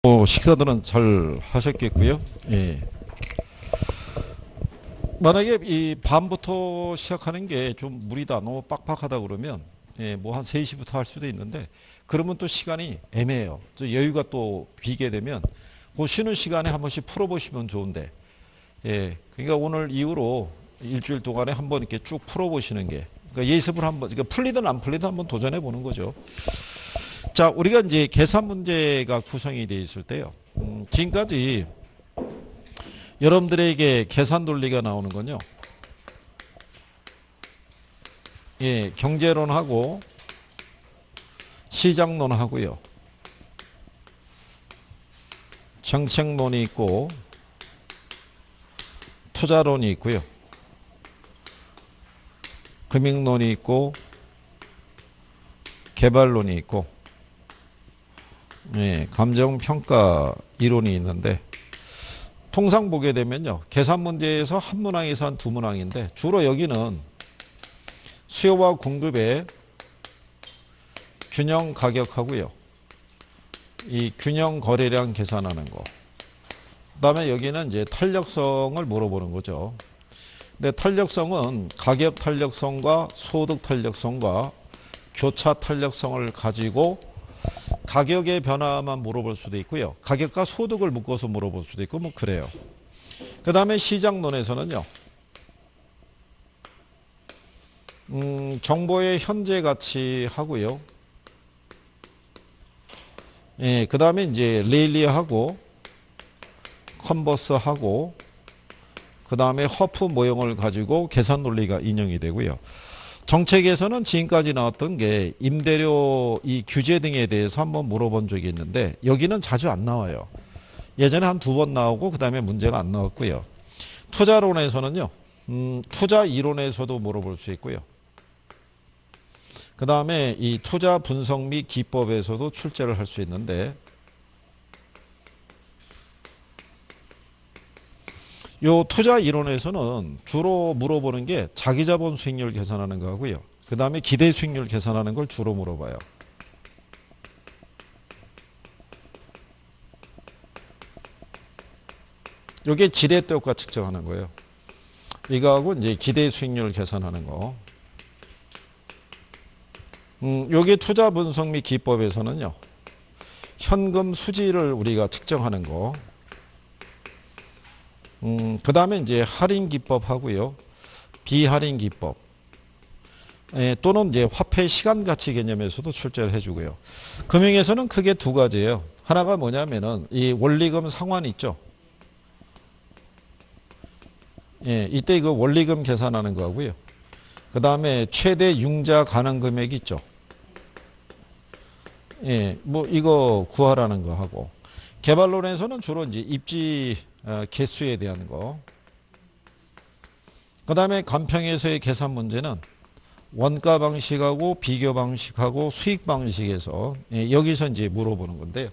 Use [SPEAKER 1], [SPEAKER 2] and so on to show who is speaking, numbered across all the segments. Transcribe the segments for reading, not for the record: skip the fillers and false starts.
[SPEAKER 1] 식사들은 잘 하셨겠고요. 예. 만약에 이 밤부터 시작하는 게 좀 무리다, 너무 빡빡하다 그러면 뭐 한 3시부터 할 수도 있는데 그러면 또 시간이 애매해요. 또 여유가 또 비게 되면 그 쉬는 시간에 한 번씩 풀어보시면 좋은데 그러니까 오늘 이후로 일주일 동안에 한번 이렇게 쭉 풀어보시는 게 그러니까 예습을 한번 그러니까 풀리든 안 풀리든 한번 도전해 보는 거죠. 자, 우리가 이제 계산 문제가 구성이 되어 있을 때요. 지금까지 여러분들에게 계산 논리가 나오는 건요. 경제론하고 시장론하고요. 정책론이 있고 투자론이 있고요. 금융론이 있고 개발론이 있고 감정평가 이론이 있는데 통상 보게 되면요. 계산 문제에서 한 문항에서 한 두 문항인데 주로 여기는 수요와 공급의 균형 가격하고요. 이 균형 거래량 계산하는 거. 그다음에 여기는 이제 탄력성을 물어보는 거죠. 근데 탄력성은 가격 탄력성과 소득 탄력성과 교차 탄력성을 가지고 가격의 변화만 물어볼 수도 있고요. 가격과 소득을 묶어서 물어볼 수도 있고 뭐 그래요. 그 다음에 시장론에서는요. 정보의 현재 가치 하고요. 그 다음에 이제 레일리하고 컨버스하고 그 다음에 허프 모형을 가지고 계산 논리가 인용이 되고요. 정책에서는 지금까지 나왔던 게 임대료 이 규제 등에 대해서 한번 물어본 적이 있는데 여기는 자주 안 나와요. 예전에 한 두 번 나오고 그 다음에 문제가 안 나왔고요. 투자론에서는요. 투자 이론에서도 물어볼 수 있고요. 그 다음에 이 투자 분석 및 기법에서도 출제를 할 수 있는데 요 투자 이론에서는 주로 물어보는 게 자기자본 수익률 계산하는 거 하고요. 그 다음에 기대 수익률 계산하는 걸 주로 물어봐요. 요게 지렛대 효과 측정하는 거예요. 이거하고 이제 기대 수익률 계산하는 거. 요게 투자 분석 및 기법에서는요. 현금 수지를 우리가 측정하는 거. 그 다음에 이제 할인 기법 하고요. 비할인 기법. 또는 이제 화폐 시간 가치 개념에서도 출제를 해주고요. 금융에서는 크게 두 가지예요. 하나가 뭐냐면은 이 원리금 상환 있죠. 이때 그 원리금 계산하는 거고요. 그 다음에 최대 융자 가능 금액 있죠. 뭐 이거 구하라는 거 하고. 개발론에서는 주로 이제 입지 개수에 대한 거. 그 다음에 간평에서의 계산 문제는 원가 방식하고 비교 방식하고 수익 방식에서 여기서 이제 물어보는 건데요.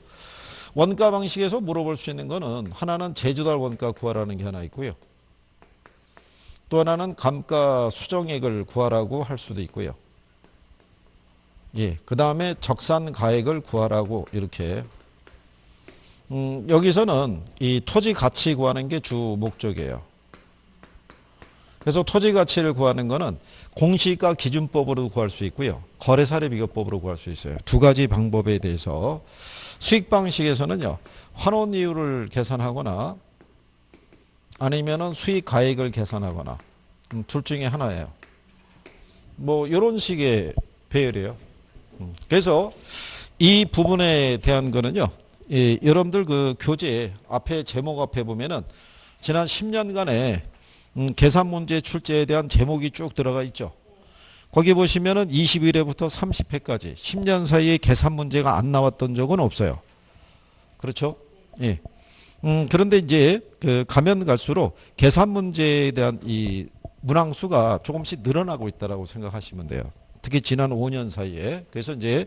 [SPEAKER 1] 원가 방식에서 물어볼 수 있는 거는 하나는 제주달 원가 구하라는 게 하나 있고요. 또 하나는 감가 수정액을 구하라고 할 수도 있고요. 그 다음에 적산 가액을 구하라고 이렇게 여기서는 이 토지 가치 구하는 게 주 목적이에요. 그래서 토지 가치를 구하는 거는 공시가 기준법으로 구할 수 있고요. 거래사례 비교법으로 구할 수 있어요. 두 가지 방법에 대해서 수익 방식에서는요. 환원이율을 계산하거나 아니면은 수익 가액을 계산하거나 둘 중에 하나예요. 뭐 이런 식의 배열이에요. 그래서 이 부분에 대한 거는요. 여러분들 그 교재 앞에 제목 앞에 보면은 지난 10년간의 계산 문제 출제에 대한 제목이 쭉 들어가 있죠. 거기 보시면은 21회부터 30회까지 10년 사이에 계산 문제가 안 나왔던 적은 없어요. 그렇죠? 그런데 이제 그 가면 갈수록 계산 문제에 대한 이 문항 수가 조금씩 늘어나고 있다라고 생각하시면 돼요. 특히 지난 5년 사이에. 그래서 이제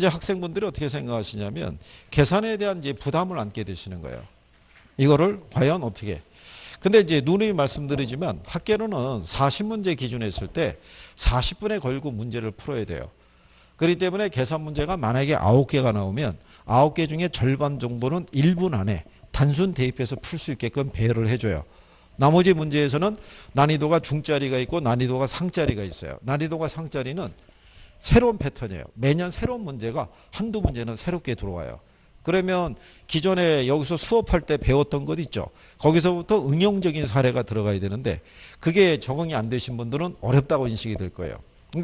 [SPEAKER 1] 학생분들이 어떻게 생각하시냐면 계산에 대한 이제 부담을 안게 되시는 거예요. 이거를 과연 어떻게. 근데 이제 누누이 말씀드리지만 학계로는 40문제 기준에 했을 때 40분에 걸고 문제를 풀어야 돼요. 그렇기 때문에 계산 문제가 만약에 9개가 나오면 9개 중에 절반 정도는 1분 안에 단순 대입해서 풀 수 있게끔 배열을 해줘요. 나머지 문제에서는 난이도가 중짜리가 있고 난이도가 상짜리가 있어요. 난이도가 상짜리는 새로운 패턴이에요. 매년 새로운 문제가 한두 문제는 새롭게 들어와요. 그러면 기존에 여기서 수업할 때 배웠던 것 있죠. 거기서부터 응용적인 사례가 들어가야 되는데 그게 적응이 안 되신 분들은 어렵다고 인식이 될 거예요.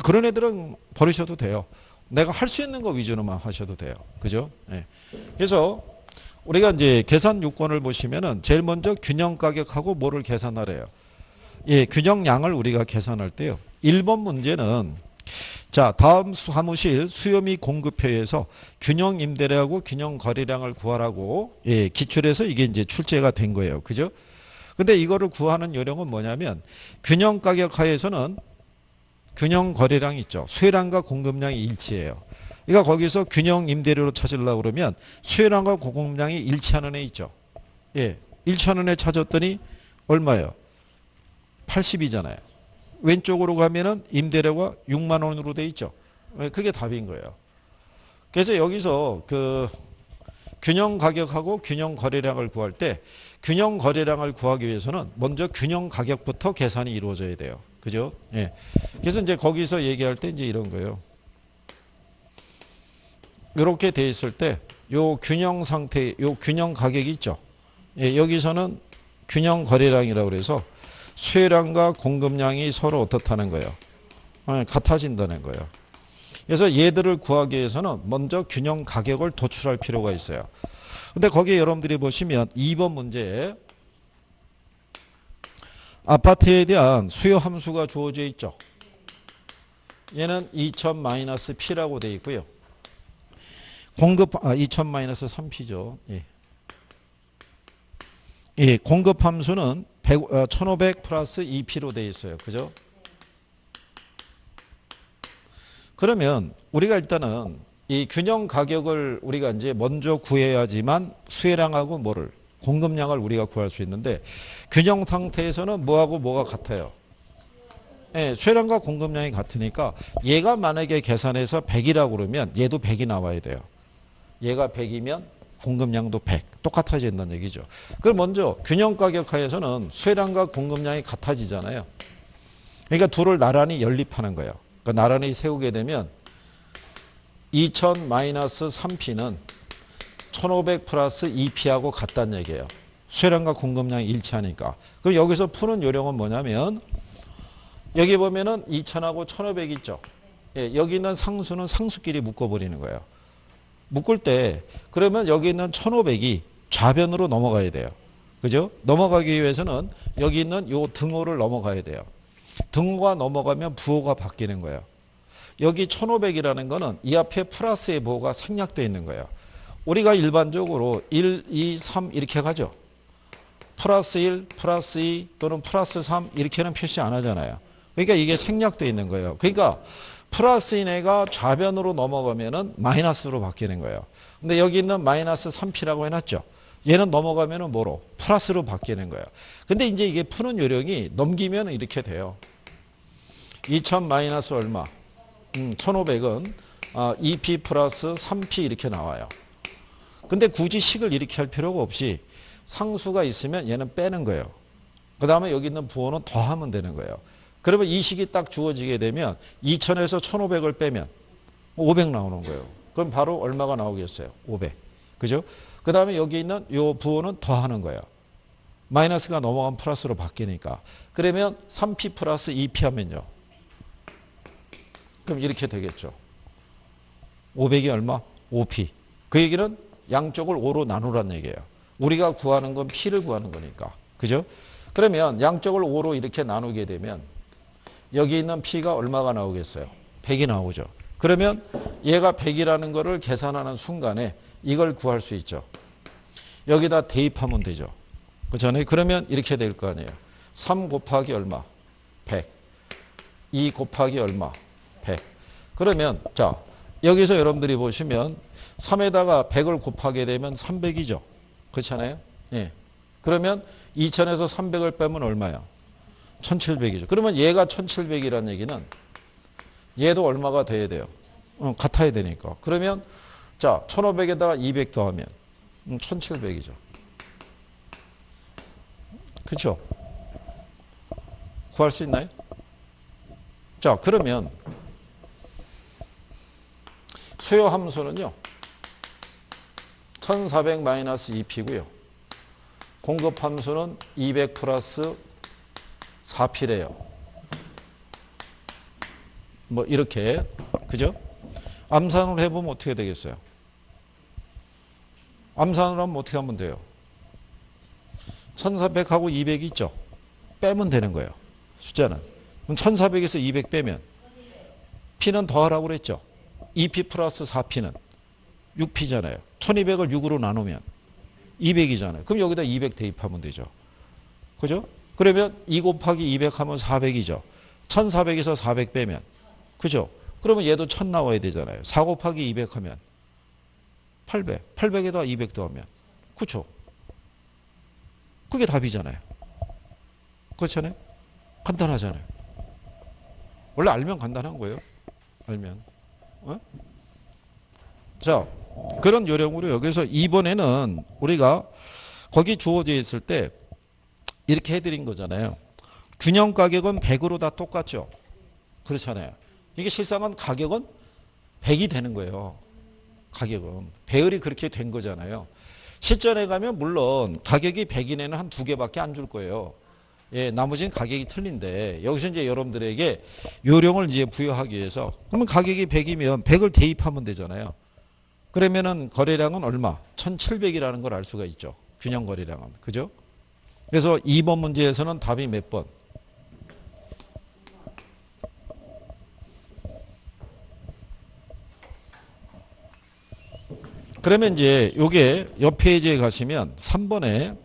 [SPEAKER 1] 그런 애들은 버리셔도 돼요. 내가 할 수 있는 거 위주로만 하셔도 돼요. 그죠? 네. 그래서 우리가 이제 계산 요건을 보시면은 제일 먼저 균형 가격하고 뭐를 계산하래요. 예, 균형량을 우리가 계산할 때요. 1번 문제는 자, 다음 사무실 수요 및 공급표에서 균형 임대료하고 균형 거래량을 구하라고 예, 기출해서 이게 이제 출제가 된 거예요. 그죠? 근데 이거를 구하는 요령은 뭐냐면 균형 가격 하에서는 균형 거래량이 있죠. 수요량과 공급량이 일치해요. 그러니까 거기서 균형 임대료로 찾으려고 그러면 수요량과 공급량이 일치하는 애 있죠. 예, 일치하는 애 찾았더니 얼마예요? 80이잖아요. 왼쪽으로 가면은 임대료가 6만 원으로 돼 있죠. 그게 답인 거예요. 그래서 여기서 그 균형 가격하고 균형 거래량을 구할 때 균형 거래량을 구하기 위해서는 먼저 균형 가격부터 계산이 이루어져야 돼요. 그죠? 예. 그래서 이제 거기서 얘기할 때 이제 이런 거예요. 이렇게 돼 있을 때 요 균형 상태, 요 균형 가격이 있죠. 예, 여기서는 균형 거래량이라고 그래서 수요량과 공급량이 서로 어떻다는 거예요. 같아진다는 거예요. 그래서 얘들을 구하기 위해서는 먼저 균형 가격을 도출할 필요가 있어요. 근데 거기에 여러분들이 보시면 2번 문제에 아파트에 대한 수요 함수가 주어져 있죠. 얘는 2000-P라고 되어 있고요. 공급 2000-3P죠. 예. 예, 공급 함수는 1500 플러스 2P로 되어 있어요. 그죠? 그러면 우리가 일단은 이 균형 가격을 우리가 이제 먼저 구해야지만 수요량하고 뭐를 공급량을 우리가 구할 수 있는데 균형 상태에서는 뭐하고 뭐가 같아요? 예, 수요량과 공급량이 같으니까 얘가 만약에 계산해서 100이라고 그러면 얘도 100이 나와야 돼요. 얘가 100이면 공급량도 100 똑같아진다는 얘기죠. 그럼 먼저 균형 가격 하에서는 수요량과 공급량이 같아지잖아요. 그러니까 둘을 나란히 연립하는 거예요. 그러니까 나란히 세우게 되면 2000-3P는 1500 플러스 2P하고 같다는 얘기예요. 수요량과 공급량이 일치하니까. 그럼 여기서 푸는 요령은 뭐냐면 여기 보면은 2000하고 1500 있죠. 예, 여기 있는 상수는 상수끼리 묶어버리는 거예요. 묶을 때 그러면 여기 있는 1500이 좌변으로 넘어가야 돼요. 그죠? 넘어가기 위해서는 여기 있는 요 등호를 넘어가야 돼요. 등호가 넘어가면 부호가 바뀌는 거예요. 여기 1500이라는 거는 이 앞에 플러스의 부호가 생략되어 있는 거예요. 우리가 일반적으로 1, 2, 3 이렇게 가죠. 플러스 1, 플러스 2 또는 플러스 3 이렇게는 표시 안 하잖아요. 그러니까 이게 생략되어 있는 거예요. 그러니까 플러스인 애가 좌변으로 넘어가면은 마이너스로 바뀌는 거예요. 근데 여기 있는 마이너스 3P라고 해놨죠. 얘는 넘어가면은 뭐로? 플러스로 바뀌는 거예요. 근데 이제 이게 푸는 요령이 넘기면 이렇게 돼요. 2000 마이너스 얼마? 1500은 2P 플러스 3P 이렇게 나와요. 근데 굳이 식을 이렇게 할 필요가 없이 상수가 있으면 얘는 빼는 거예요. 그 다음에 여기 있는 부호는 더하면 되는 거예요. 그러면 이 식이 딱 주어지게 되면 2000에서 1500을 빼면 500 나오는 거예요. 그럼 바로 얼마가 나오겠어요? 500. 그죠? 그 다음에 여기 있는 요 부호는 더하는 거예요. 마이너스가 넘어가면 플러스로 바뀌니까. 그러면 3P 플러스 2P 하면요. 그럼 이렇게 되겠죠. 500이 얼마? 5P. 그 얘기는 양쪽을 5로 나누라는 얘기예요. 우리가 구하는 건 P를 구하는 거니까. 그죠? 그러면 양쪽을 5로 이렇게 나누게 되면 여기 있는 P가 얼마가 나오겠어요? 100이 나오죠. 그러면 얘가 100이라는 거를 계산하는 순간에 이걸 구할 수 있죠. 여기다 대입하면 되죠. 그렇잖아요. 그러면 이렇게 될 거 아니에요. 3 곱하기 얼마? 100. 2 곱하기 얼마? 100. 그러면 자 여기서 여러분들이 보시면 3에다가 100을 곱하게 되면 300이죠. 그렇잖아요. 예. 그러면 2000에서 300을 빼면 얼마야? 1700이죠. 그러면 얘가 1700이라는 얘기는 얘도 얼마가 돼야 돼요? 같아야 되니까. 그러면 자 1500에다가 200 더하면 1700이죠. 그렇죠? 구할 수 있나요? 자 그러면 수요 함수는요. 1400 마이너스 2p고요. 공급 함수는 200 플러스 4p래요. 뭐 이렇게 그죠? 암산을 해보면 어떻게 되겠어요? 암산을 하면 어떻게 하면 돼요? 1400하고 200 있죠? 빼면 되는 거예요. 숫자는. 그럼 1400에서 200 빼면 p는 더하라고 그랬죠? 2p 플러스 4p는 6p잖아요. 1200을 6으로 나누면 200이잖아요. 그럼 여기다 200 대입하면 되죠. 그죠? 그러면 2 곱하기 200 하면 400이죠. 1400에서 400 빼면 그죠? 그러면 얘도 1000 나와야 되잖아요. 4 곱하기 200 하면 800. 800에다 200 더하면 그렇죠? 그게 답이잖아요. 그렇잖아요? 간단하잖아요. 원래 알면 간단한 거예요. 알면. 어? 자, 그런 요령으로 여기서 이번에는 우리가 거기 주어져 있을 때 이렇게 해드린 거잖아요. 균형 가격은 100으로 다 똑같죠. 그렇잖아요. 이게 실상은 가격은 100이 되는 거예요. 가격은. 배열이 그렇게 된 거잖아요. 실전에 가면 물론 가격이 100인에는 한 두 개밖에 안 줄 거예요. 예, 나머지는 가격이 틀린데 여기서 이제 여러분들에게 요령을 이제 부여하기 위해서 그러면 가격이 100이면 100을 대입하면 되잖아요. 그러면은 거래량은 얼마? 1700이라는 걸 알 수가 있죠. 균형 거래량은. 그죠? 그래서 2번 문제에서는 답이 몇 번? 그러면 이제 요게 옆 페이지에 가시면 3번에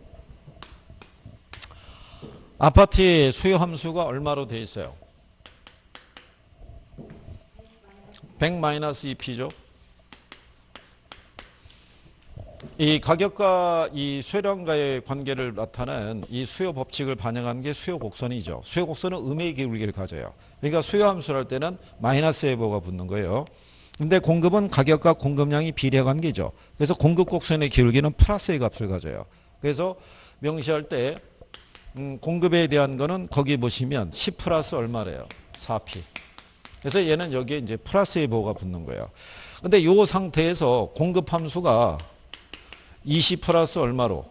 [SPEAKER 1] 아파트의 수요 함수가 얼마로 되어 있어요? 100-2p죠. 이 가격과 이 수요량과의 관계를 나타내는 이 수요 법칙을 반영한 게 수요 곡선이죠. 수요 곡선은 음의 기울기를 가져요. 그러니까 수요 함수를 할 때는 마이너스 해보가 붙는 거예요. 근데 공급은 가격과 공급량이 비례 관계죠. 그래서 공급 곡선의 기울기는 플러스의 값을 가져요. 그래서 명시할 때 공급에 대한 거는 거기 보시면 10 플러스 얼마래요? 4p. 그래서 얘는 여기에 이제 플러스의 보가 붙는 거예요. 근데 요 상태에서 공급 함수가 20 플러스 얼마로?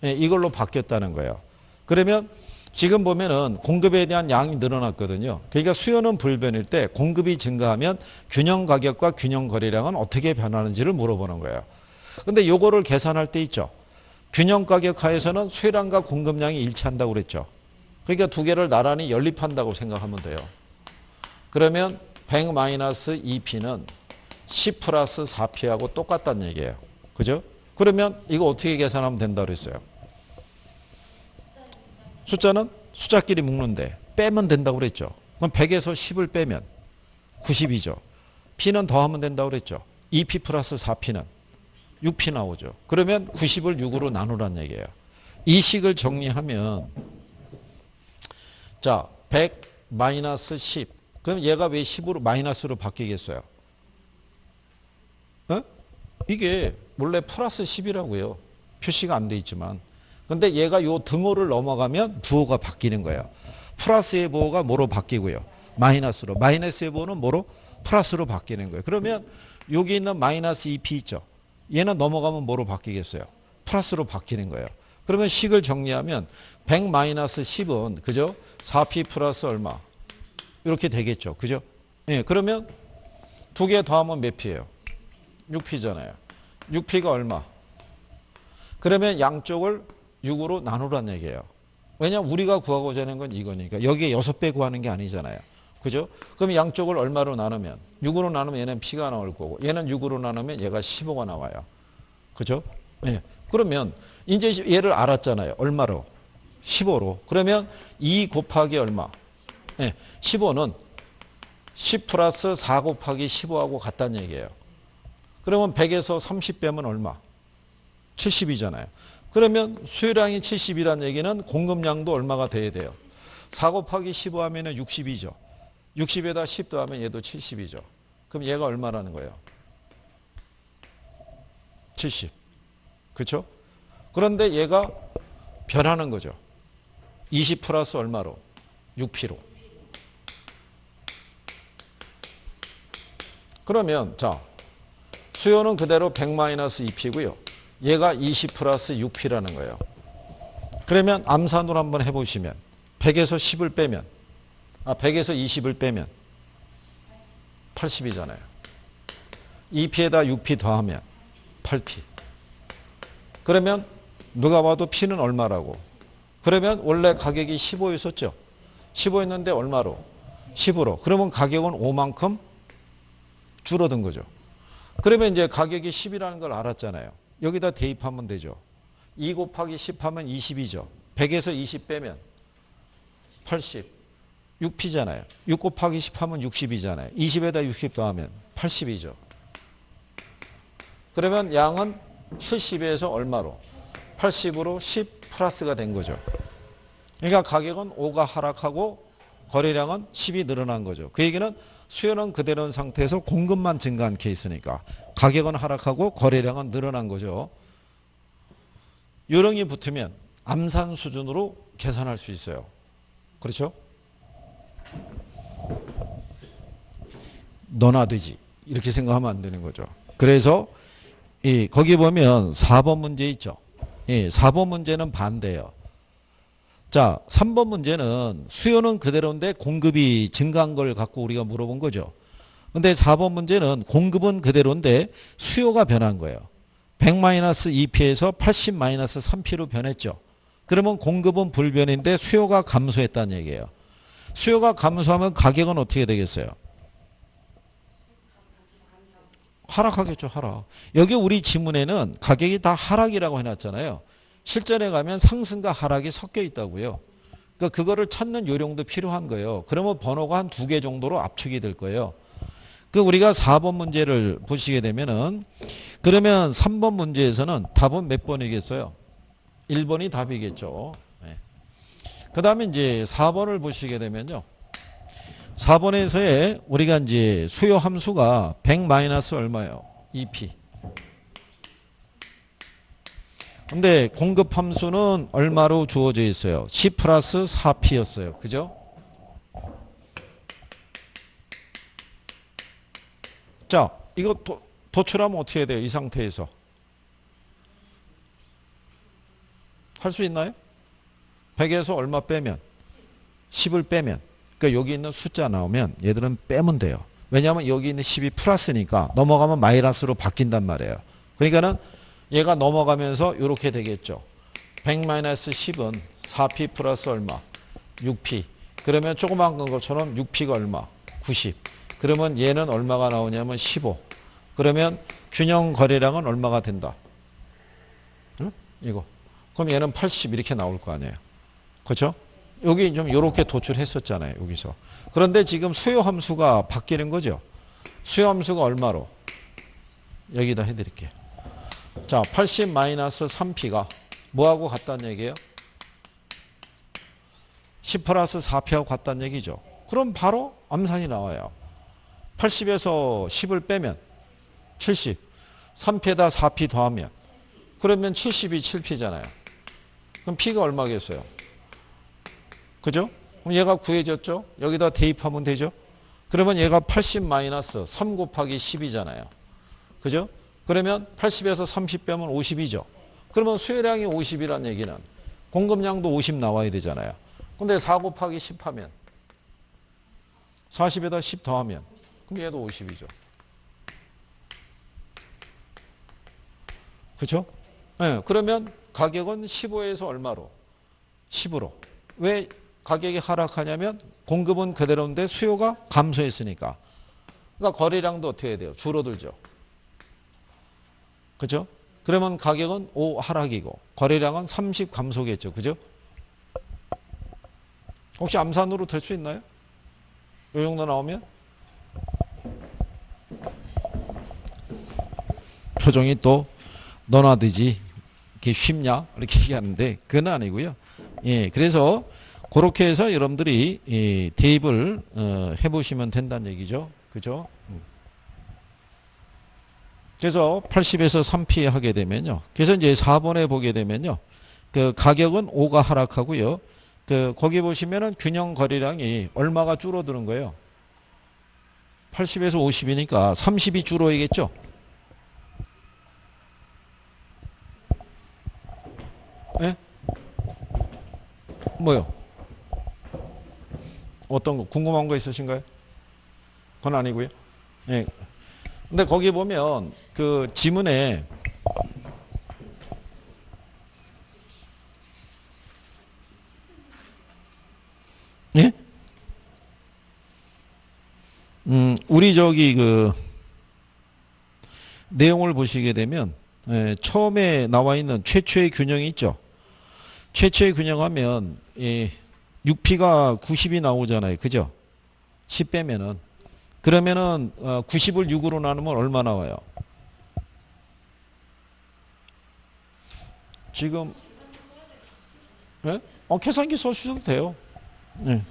[SPEAKER 1] 예, 이걸로 바뀌었다는 거예요. 그러면 지금 보면은 공급에 대한 양이 늘어났거든요. 그러니까 수요는 불변일 때 공급이 증가하면 균형 가격과 균형 거래량은 어떻게 변하는지를 물어보는 거예요. 근데 요거를 계산할 때 있죠. 균형 가격 하에서는 수요량과 공급량이 일치한다고 그랬죠. 그러니까 두 개를 나란히 연립한다고 생각하면 돼요. 그러면 100-2p는 10 플러스 4p하고 똑같다는 얘기예요. 그죠? 그러면 이거 어떻게 계산하면 된다고 그랬어요? 숫자는 숫자끼리 묶는데 빼면 된다고 그랬죠. 그럼 100에서 10을 빼면 90이죠. p는 더하면 된다고 그랬죠. 2p 플러스 4p는 6p 나오죠. 그러면 90을 6으로 나누란 얘기예요. 이 식을 정리하면 자, 100 마이너스 10. 그럼 얘가 왜 10으로 마이너스로 바뀌겠어요? 어? 이게 원래 플러스 10이라고요. 표시가 안 돼 있지만. 근데 얘가 요 등호를 넘어가면 부호가 바뀌는 거예요. 플러스의 부호가 뭐로 바뀌고요? 마이너스로. 마이너스의 부호는 뭐로? 플러스로 바뀌는 거예요. 그러면 여기 있는 마이너스 2p 있죠. 얘는 넘어가면 뭐로 바뀌겠어요? 플러스로 바뀌는 거예요. 그러면 식을 정리하면 100 마이너스 10은 그죠? 4p 플러스 얼마? 이렇게 되겠죠. 그죠? 예, 그러면 두 개 더하면 몇 p예요? 6p잖아요. 6p가 얼마? 그러면 양쪽을 6으로 나누란 얘기예요. 왜냐하면 우리가 구하고자 하는 건 이거니까. 여기에 6배 구하는 게 아니잖아요. 그죠? 그럼 양쪽을 얼마로 나누면? 6으로 나누면 얘는 p가 나올 거고 얘는 6으로 나누면 얘가 15가 나와요. 그죠? 예. 그러면 이제 얘를 알았잖아요. 얼마로? 15로. 그러면 2 곱하기 얼마? 예. 15는 10 플러스 4 곱하기 15하고 같다는 얘기예요. 그러면 100에서 30 빼면 얼마? 70이잖아요. 그러면 수요량이 70이라는 얘기는 공급량도 얼마가 돼야 돼요? 4 곱하기 15 하면 60이죠. 60에다 10 더하면 얘도 70이죠. 그럼 얘가 얼마라는 거예요? 70. 그렇죠? 그런데 얘가 변하는 거죠. 20 플러스 얼마로? 6p로. 그러면 자, 수요는 그대로 100-2p고요. 얘가 20 플러스 6p라는 거예요. 그러면 암산으로 한번 해보시면 100에서 10을 빼면 100에서 20을 빼면 80이잖아요. 2p에다 6p 더하면 8p. 그러면 누가 봐도 p는 얼마라고? 그러면 원래 가격이 15였었죠. 15였는데 얼마로? 10으로. 그러면 가격은 5만큼 줄어든 거죠. 그러면 이제 가격이 10이라는 걸 알았잖아요. 여기다 대입하면 되죠. 2 곱하기 10 하면 20이죠. 100에서 20 빼면 80. 6p잖아요. 6 곱하기 10 하면 60이잖아요. 20에다 60 더하면 80이죠. 그러면 양은 70에서 얼마로? 80으로 10 플러스가 된 거죠. 그러니까 가격은 5가 하락하고 거래량은 10이 늘어난 거죠. 그 얘기는 수요는 그대로인 상태에서 공급만 증가한 케이스니까 가격은 하락하고 거래량은 늘어난 거죠. 요령이 붙으면 암산 수준으로 계산할 수 있어요. 그렇죠? 너나 되지. 이렇게 생각하면 안 되는 거죠. 그래서 거기 보면 4번 문제 있죠. 4번 문제는 반대예요. 자, 3번 문제는 수요는 그대로인데 공급이 증가한 걸 갖고 우리가 물어본 거죠. 근데 4번 문제는 공급은 그대로인데 수요가 변한 거예요. 100-2p에서 80-3p로 변했죠. 그러면 공급은 불변인데 수요가 감소했다는 얘기예요. 수요가 감소하면 가격은 어떻게 되겠어요? 하락하겠죠, 하락. 여기 우리 지문에는 가격이 다 하락이라고 해놨잖아요. 실전에 가면 상승과 하락이 섞여 있다고요. 그러니까 그거를 찾는 요령도 필요한 거예요. 그러면 번호가 한 2개 정도로 압축이 될 거예요. 그 우리가 4번 문제를 보시게 되면은 그러면 3번 문제에서는 답은 몇 번이겠어요? 1번이 답이겠죠. 네. 그 다음에 이제 4번을 보시게 되면요. 4번에서의 우리가 이제 수요 함수가 100 마이너스 얼마예요? 2p. 근데 공급 함수는 얼마로 주어져 있어요? 10 플러스 4p였어요. 그죠? 자, 이거 도출하면 어떻게 해야 돼요? 이 상태에서. 할 수 있나요? 100에서 얼마 빼면? 10을 빼면. 그러니까 여기 있는 숫자 나오면 얘들은 빼면 돼요. 왜냐하면 여기 있는 10이 플러스니까 넘어가면 마이너스로 바뀐단 말이에요. 그러니까는 얘가 넘어가면서 이렇게 되겠죠. 100-10은 4p 플러스 얼마? 6p. 그러면 조그만 것처럼 6p가 얼마? 90. 그러면 얘는 얼마가 나오냐면 15. 그러면 균형 거래량은 얼마가 된다? 응? 이거. 그럼 얘는 80 이렇게 나올 거 아니에요. 그렇죠? 여기 좀 이렇게 도출했었잖아요. 여기서. 그런데 지금 수요 함수가 바뀌는 거죠. 수요 함수가 얼마로? 여기다 해드릴게요. 자, 80-3p가 뭐하고 같다는 얘기예요? 10 플러스 4p하고 같다는 얘기죠. 그럼 바로 암산이 나와요. 80에서 10을 빼면 70. 3p에다 4p 더하면 그러면 70이 7p잖아요. 그럼 p가 얼마겠어요? 그죠? 그럼 얘가 구해졌죠? 여기다 대입하면 되죠? 그러면 얘가 80-3 곱하기 10이잖아요. 그죠? 그러면 80에서 30 빼면 50이죠. 그러면 수요량이 50이란 얘기는 공급량도 50 나와야 되잖아요. 근데 4 곱하기 10 하면 40에다 10 더하면 그럼 얘도 50이죠. 그렇죠? 네, 그러면 가격은 15에서 얼마로? 10으로. 왜 가격이 하락하냐면 공급은 그대로인데 수요가 감소했으니까. 그러니까 거래량도 어떻게 해야 돼요? 줄어들죠. 그죠? 그러면 가격은 5 하락이고 거래량은 30 감소겠죠. 그죠? 혹시 암산으로 될 수 있나요? 이 정도 나오면? 표정이 또 너나 되지 이게 쉽냐? 이렇게 얘기하는데 그건 아니고요. 예, 그래서 그렇게 해서 여러분들이 대입을 해보시면 된다는 얘기죠. 그죠? 그래서 80에서 3P 하게 되면요. 그래서 이제 4번에 보게 되면요. 그 가격은 5가 하락하고요. 그 거기 보시면은 균형 거래량이 얼마가 줄어드는 거예요. 80에서 50이니까 30이 줄어야겠죠. 예? 뭐요? 어떤 거 궁금한 거 있으신가요? 그건 아니고요. 예. 근데 거기 보면 그 지문에 예? 우리 저기 그 내용을 보시게 되면 처음에 나와 있는 최초의 균형이 있죠. 최초의 균형하면 6P가 90이 나오잖아요. 그죠? 10 빼면은 그러면은 90을 6으로 나누면 얼마 나와요? 지금 예? 계산기 써주셔도 돼요. 예.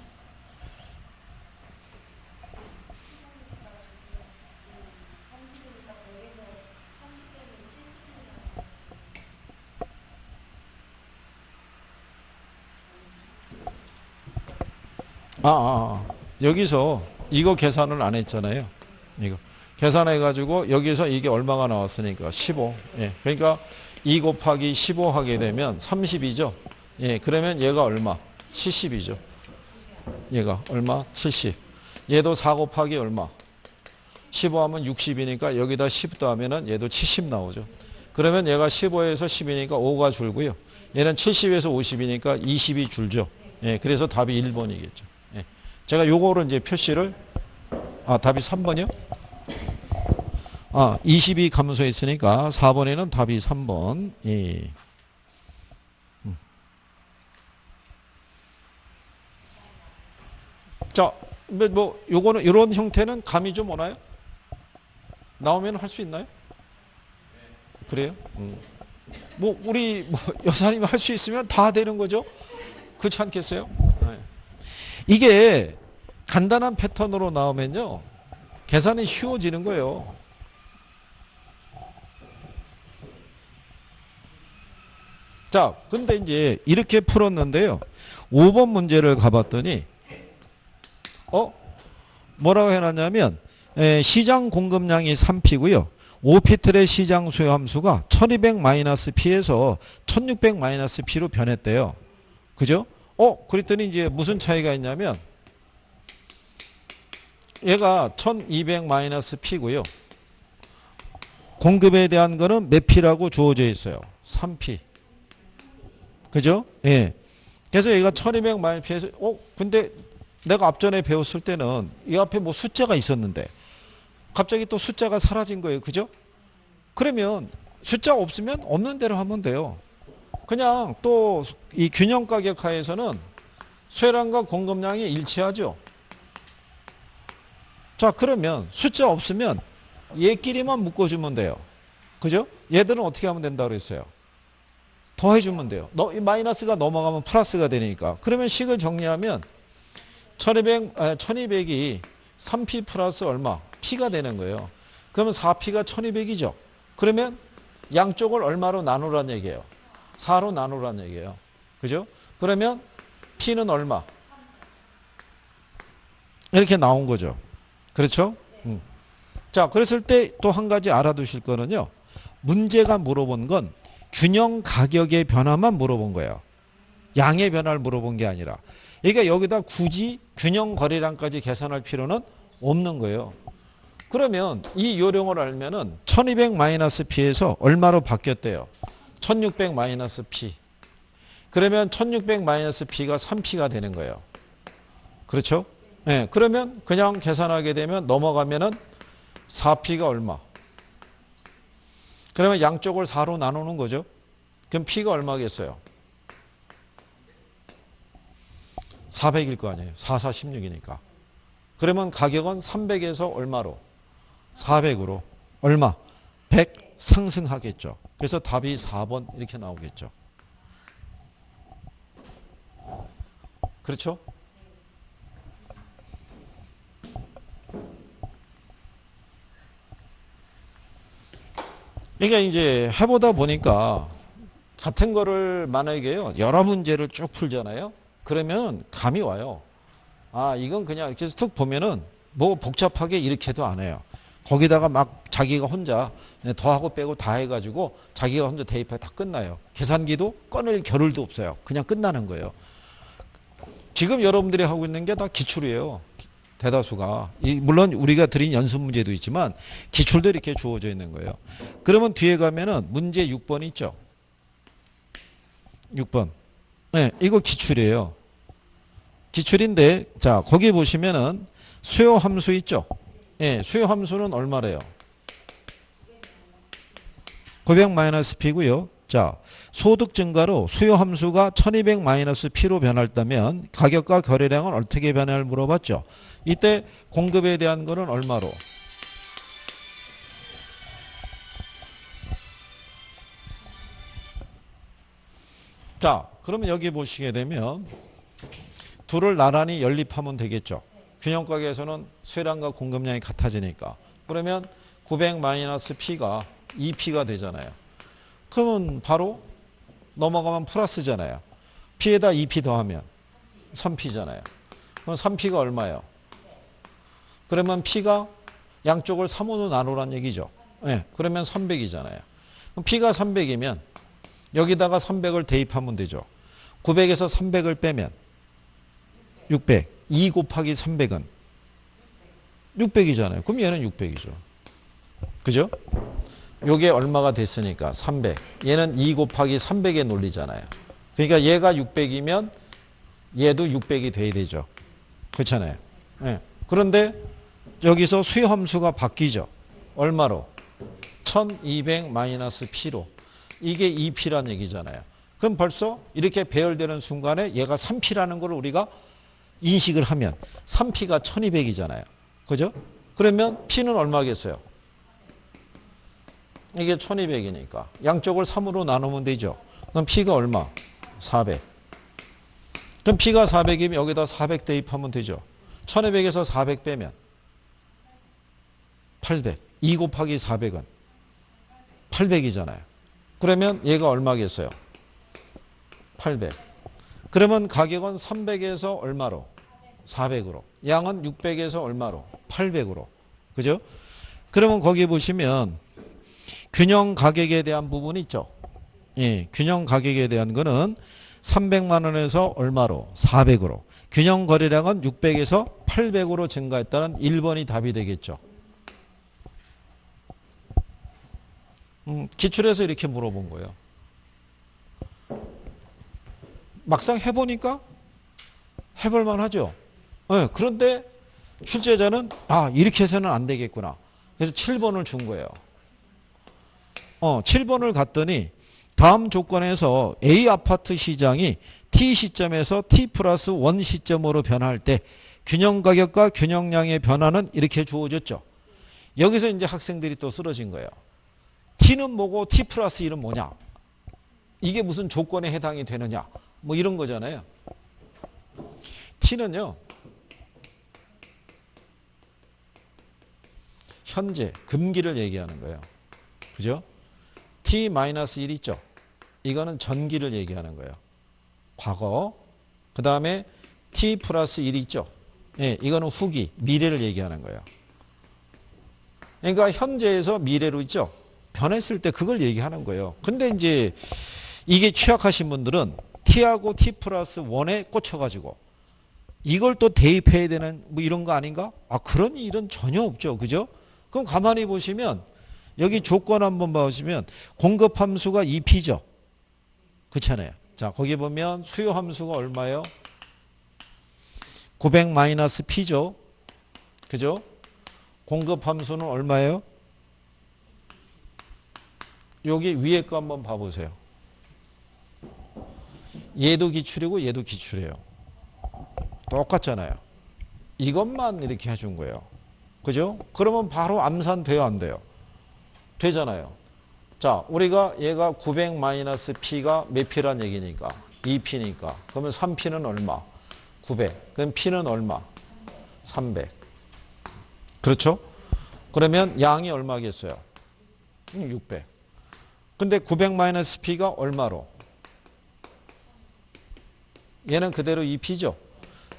[SPEAKER 1] 여기서 이거 계산을 안 했잖아요. 이거 계산해 가지고 여기서 이게 얼마가 나왔으니까 15. 예. 그러니까 2 곱하기 15 하게 되면 30이죠. 예. 그러면 얘가 얼마? 70이죠. 얘가 얼마? 70. 얘도 4 곱하기 얼마? 15 하면 60이니까 여기다 10 더하면은 얘도 70 나오죠. 그러면 얘가 15에서 10이니까 5가 줄고요. 얘는 70에서 50이니까 20이 줄죠. 예. 그래서 답이 1번이겠죠. 제가 요거를 이제 표시를 답이 3번이요? 20이 감소했으니까 4번에는 답이 3번. 예. 자, 뭐 요거는 이런 형태는 감이 좀 오나요? 나오면 할 수 있나요? 그래요? 뭐 우리 여사님 할 수 있으면 다 되는 거죠? 그렇지 않겠어요? 네. 이게 간단한 패턴으로 나오면요. 계산이 쉬워지는 거예요. 자, 근데 이제 이렇게 풀었는데요. 5번 문제를 가봤더니 뭐라고 해놨냐면 시장 공급량이 3P고요. 5피틀의 시장 수요 함수가 1200-P에서 1600-P로 변했대요. 그죠? 그랬더니 이제 무슨 차이가 있냐면 얘가 1200-P고요. 공급에 대한 거는 몇 P라고 주어져 있어요? 3P. 그죠? 예. 그래서 얘가 1200-P에서 근데 내가 앞전에 배웠을 때는 이 앞에 뭐 숫자가 있었는데 갑자기 또 숫자가 사라진 거예요. 그죠? 그러면 숫자가 없으면 없는 대로 하면 돼요. 그냥 또 이 균형 가격 하에서는 수요량과 공급량이 일치하죠. 자, 그러면 숫자 없으면 얘끼리만 묶어주면 돼요. 그죠? 얘들은 어떻게 하면 된다고 그랬어요? 더해주면 돼요. 마이너스가 넘어가면 플러스가 되니까. 그러면 식을 정리하면 1200이 3P 플러스 얼마? P가 되는 거예요. 그러면 4P가 1200이죠. 그러면 양쪽을 얼마로 나누란 얘기예요? 4로 나누란 얘기예요. 그죠? 그러면 P는 얼마? 이렇게 나온 거죠. 그렇죠? 자, 그랬을 때 또 한 가지 알아두실 거는요. 문제가 물어본 건 균형 가격의 변화만 물어본 거예요. 양의 변화를 물어본 게 아니라. 그러니까 여기다 굳이 균형 거래량까지 계산할 필요는 없는 거예요. 그러면 이 요령을 알면은 1200-P에서 얼마로 바뀌었대요? 1600-P. 그러면 1600-P가 3P가 되는 거예요. 그렇죠? 네, 그러면 그냥 계산하게 되면 넘어가면은 4P가 얼마? 그러면 양쪽을 4로 나누는 거죠. 그럼 P가 얼마겠어요? 400일 거 아니에요. 4, 4, 16이니까. 그러면 가격은 300에서 얼마로? 400으로. 얼마? 100 상승하겠죠. 그래서 답이 4번 이렇게 나오겠죠. 그렇죠? 그러니까 이제 해보다 보니까 같은 거를 만약에요, 여러 문제를 쭉 풀잖아요. 그러면 감이 와요. 아, 이건 그냥 이렇게 툭 보면은 뭐 복잡하게 이렇게도 안 해요. 거기다가 막 자기가 혼자 더하고 빼고 다 해가지고 자기가 혼자 대입해 다 끝나요. 계산기도 꺼낼 겨를도 없어요. 그냥 끝나는 거예요. 지금 여러분들이 하고 있는 게 다 기출이에요. 대다수가. 물론 우리가 드린 연습 문제도 있지만 기출도 이렇게 주어져 있는 거예요. 그러면 뒤에 가면은 문제 6번 있죠. 6번. 네, 이거 기출이에요. 기출인데, 자, 거기 보시면은 수요 함수 있죠? 예, 네, 수요 함수는 얼마래요? 900-P고요. 자, 소득 증가로 수요 함수가 1200-P로 변할다면 가격과 거래량은 어떻게 변할 물어봤죠? 이때 공급에 대한 거는 얼마로? 자, 그러면 여기 보시게 되면 둘을 나란히 연립하면 되겠죠. 균형가격에서는 수요량과 공급량이 같아지니까. 그러면 900-P가 2P가 되잖아요. 그러면 바로 넘어가면 플러스잖아요. P에다 2P 더하면 3P잖아요. 그럼 3P가 얼마예요? 그러면 P가 양쪽을 3으로 나누란 얘기죠. 네, 그러면 300이잖아요. 그럼 P가 300이면 여기다가 300을 대입하면 되죠. 900에서 300을 빼면 600. 2 곱하기 300은 600이잖아요. 그럼 얘는 600이죠. 그죠? 요게 얼마가 됐으니까 300. 얘는 2 곱하기 300의 논리잖아요. 그러니까 얘가 600이면 얘도 600이 돼야 되죠. 그렇잖아요. 네. 그런데 여기서 수요 함수가 바뀌죠. 얼마로? 1200-P로. 이게 2P란 얘기잖아요. 그럼 벌써 이렇게 배열되는 순간에 얘가 3P라는 걸 우리가 인식을 하면 3P가 1200이잖아요. 그죠? 그러면 P는 얼마겠어요? 이게 1200이니까 양쪽을 3으로 나누면 되죠. 그럼 P가 얼마? 400. 그럼 P가 400이면 여기다 400 대입하면 되죠. 1200에서 400 빼면 800. 2 곱하기 400은 800이잖아요. 그러면 얘가 얼마겠어요? 800. 그러면 가격은 300에서 얼마로? 400으로. 양은 600에서 얼마로? 800으로. 그죠? 그러면 거기 보시면 균형 가격에 대한 부분이 있죠. 예, 균형 가격에 대한 거는 300만 원에서 얼마로? 400으로. 균형 거래량은 600에서 800으로 증가했다는 1번이 답이 되겠죠. 기출에서 이렇게 물어본 거예요. 막상 해보니까 해볼만 하죠. 네, 그런데 출제자는 이렇게 해서는 안 되겠구나. 그래서 7번을 준 거예요. 7번을 갔더니 다음 조건에서 A 아파트 시장이 T 시점에서 T 플러스 1 시점으로 변할 때 균형 가격과 균형량의 변화는 이렇게 주어졌죠. 여기서 이제 학생들이 또 쓰러진 거예요. T는 뭐고 T 플러스 1은 뭐냐? 이게 무슨 조건에 해당이 되느냐? 뭐 이런 거잖아요. T는요, 현재, 금기를 얘기하는 거예요. 그죠? T-1 있죠? 이거는 전기를 얘기하는 거예요. 과거. 그 다음에 T 플러스 1 있죠? 예, 이거는 후기, 미래를 얘기하는 거예요. 그러니까 현재에서 미래로 있죠? 변했을 때 그걸 얘기하는 거예요. 근데 이제 이게 취약하신 분들은 T하고 T 플러스 1에 꽂혀가지고 이걸 또 대입해야 되는 뭐 이런 거 아닌가? 그런 일은 전혀 없죠. 그죠? 그럼 가만히 보시면 여기 조건 한번 보시면 공급 함수가 2P죠. 그렇잖아요. 자, 거기 보면 수요 함수가 얼마예요? 900-P죠. 그죠? 공급 함수는 얼마예요? 여기 위에 거 한번 봐보세요. 얘도 기출이고 얘도 기출이에요. 똑같잖아요. 이것만 이렇게 해준 거예요. 그죠? 그러면 바로 암산돼요, 안 돼요? 되잖아요. 자, 우리가 얘가 900-P가 몇 P란 얘기니까? 2P니까. 그러면 3P는 얼마? 900. 그럼 P는 얼마? 300. 그렇죠? 그러면 양이 얼마겠어요? 600. 근데 900 마이너스 P가 얼마로? 얘는 그대로 2P죠.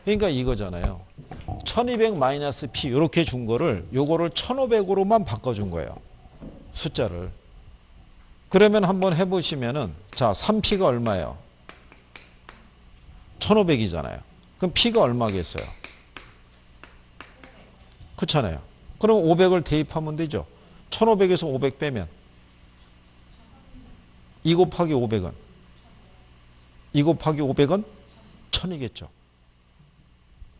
[SPEAKER 1] 그러니까 이거잖아요. 1200 마이너스 P 이렇게 준 거를 요거를 1500으로만 바꿔준 거예요. 숫자를. 그러면 한번 해보시면은 자 3P가 얼마예요? 1500이잖아요. 그럼 P가 얼마겠어요? 그렇잖아요. 그럼 500을 대입하면 되죠. 1500에서 500 빼면 2 곱하기 500은 2 곱하기 500은 1000이겠죠.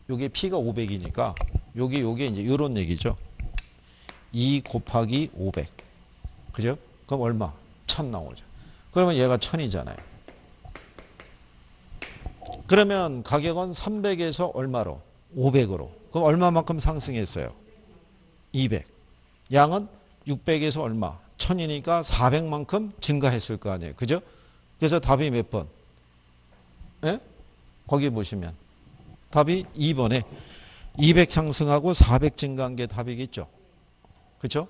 [SPEAKER 1] 요게 P가 500이니까 요게 이제 요런 얘기죠. 2 곱하기 500. 그죠? 그럼 얼마? 1000 나오죠. 그러면 얘가 1000이잖아요. 그러면 가격은 300에서 얼마로? 500으로. 그럼 얼마만큼 상승했어요? 200. 양은 600에서 얼마? 1000이니까 400만큼 증가했을 거 아니에요. 그죠? 그래서 답이 몇 번? 예? 거기 보시면 답이 2번에 200 상승하고 400 증가한 게 답이겠죠. 그렇죠?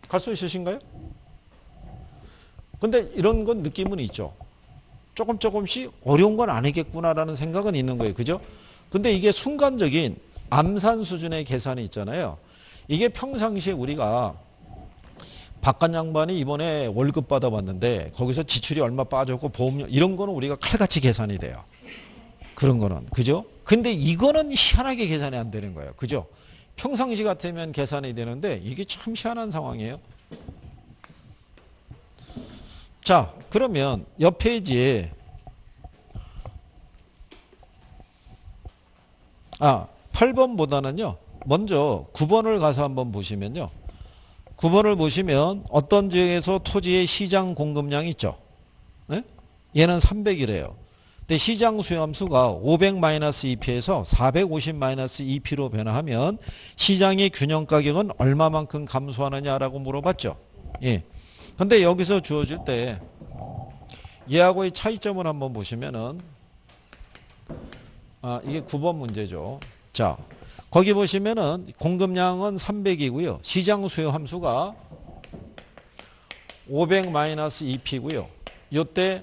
[SPEAKER 1] 갈 수 있으신가요? 근데 이런 건 느낌은 있죠. 조금씩 어려운 건 아니겠구나라는 생각은 있는 거예요. 그죠? 근데 이게 순간적인 암산 수준의 계산이 있잖아요. 이게 평상시에 우리가 박간 양반이 이번에 월급 받아봤는데 거기서 지출이 얼마 빠졌고 보험료 이런 거는 우리가 칼같이 계산이 돼요. 그런 거는. 그죠? 근데 이거는 희한하게 계산이 안 되는 거예요. 그죠? 평상시 같으면 계산이 되는데 이게 참 희한한 상황이에요. 자, 그러면 옆 페이지에 8번보다는요. 먼저 9번을 가서 한번 보시면요. 9번을 보시면 어떤 지역에서 토지의 시장 공급량이 있죠. 네? 얘는 300이래요. 근데 시장 수요함수가 500-2P에서 450-2P로 변화하면 시장의 균형 가격은 얼마만큼 감소하느냐라고 물어봤죠. 예. 근데 여기서 주어질 때 얘하고의 차이점을 한번 보시면은 이게 9번 문제죠. 자, 거기 보시면은 공급량은 300이고요. 시장 수요 함수가 500-2P고요. 요때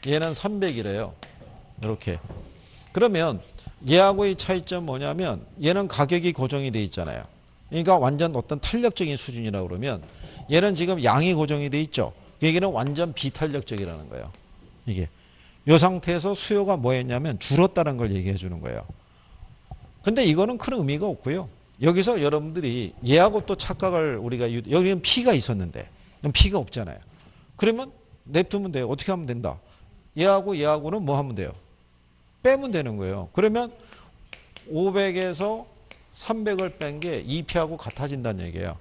[SPEAKER 1] 얘는 300이래요. 이렇게. 그러면 얘하고의 차이점 뭐냐면 얘는 가격이 고정이 돼 있잖아요. 그러니까 완전 어떤 탄력적인 수준이라고 그러면 얘는 지금 양이 고정이 돼 있죠. 얘기는 완전 비탄력적이라는 거예요. 이게. 이 상태에서 수요가 뭐였냐면 줄었다는 걸 얘기해 주는 거예요. 근데 이거는 큰 의미가 없고요. 여기서 여러분들이 얘하고 또 착각을 우리가 여기는 P가 있었는데 P가 없잖아요. 그러면 냅두면 돼요. 어떻게 하면 된다? 얘하고는 뭐 하면 돼요? 빼면 되는 거예요. 그러면 500에서 300을 뺀 게 2P하고 같아진다는 얘기예요.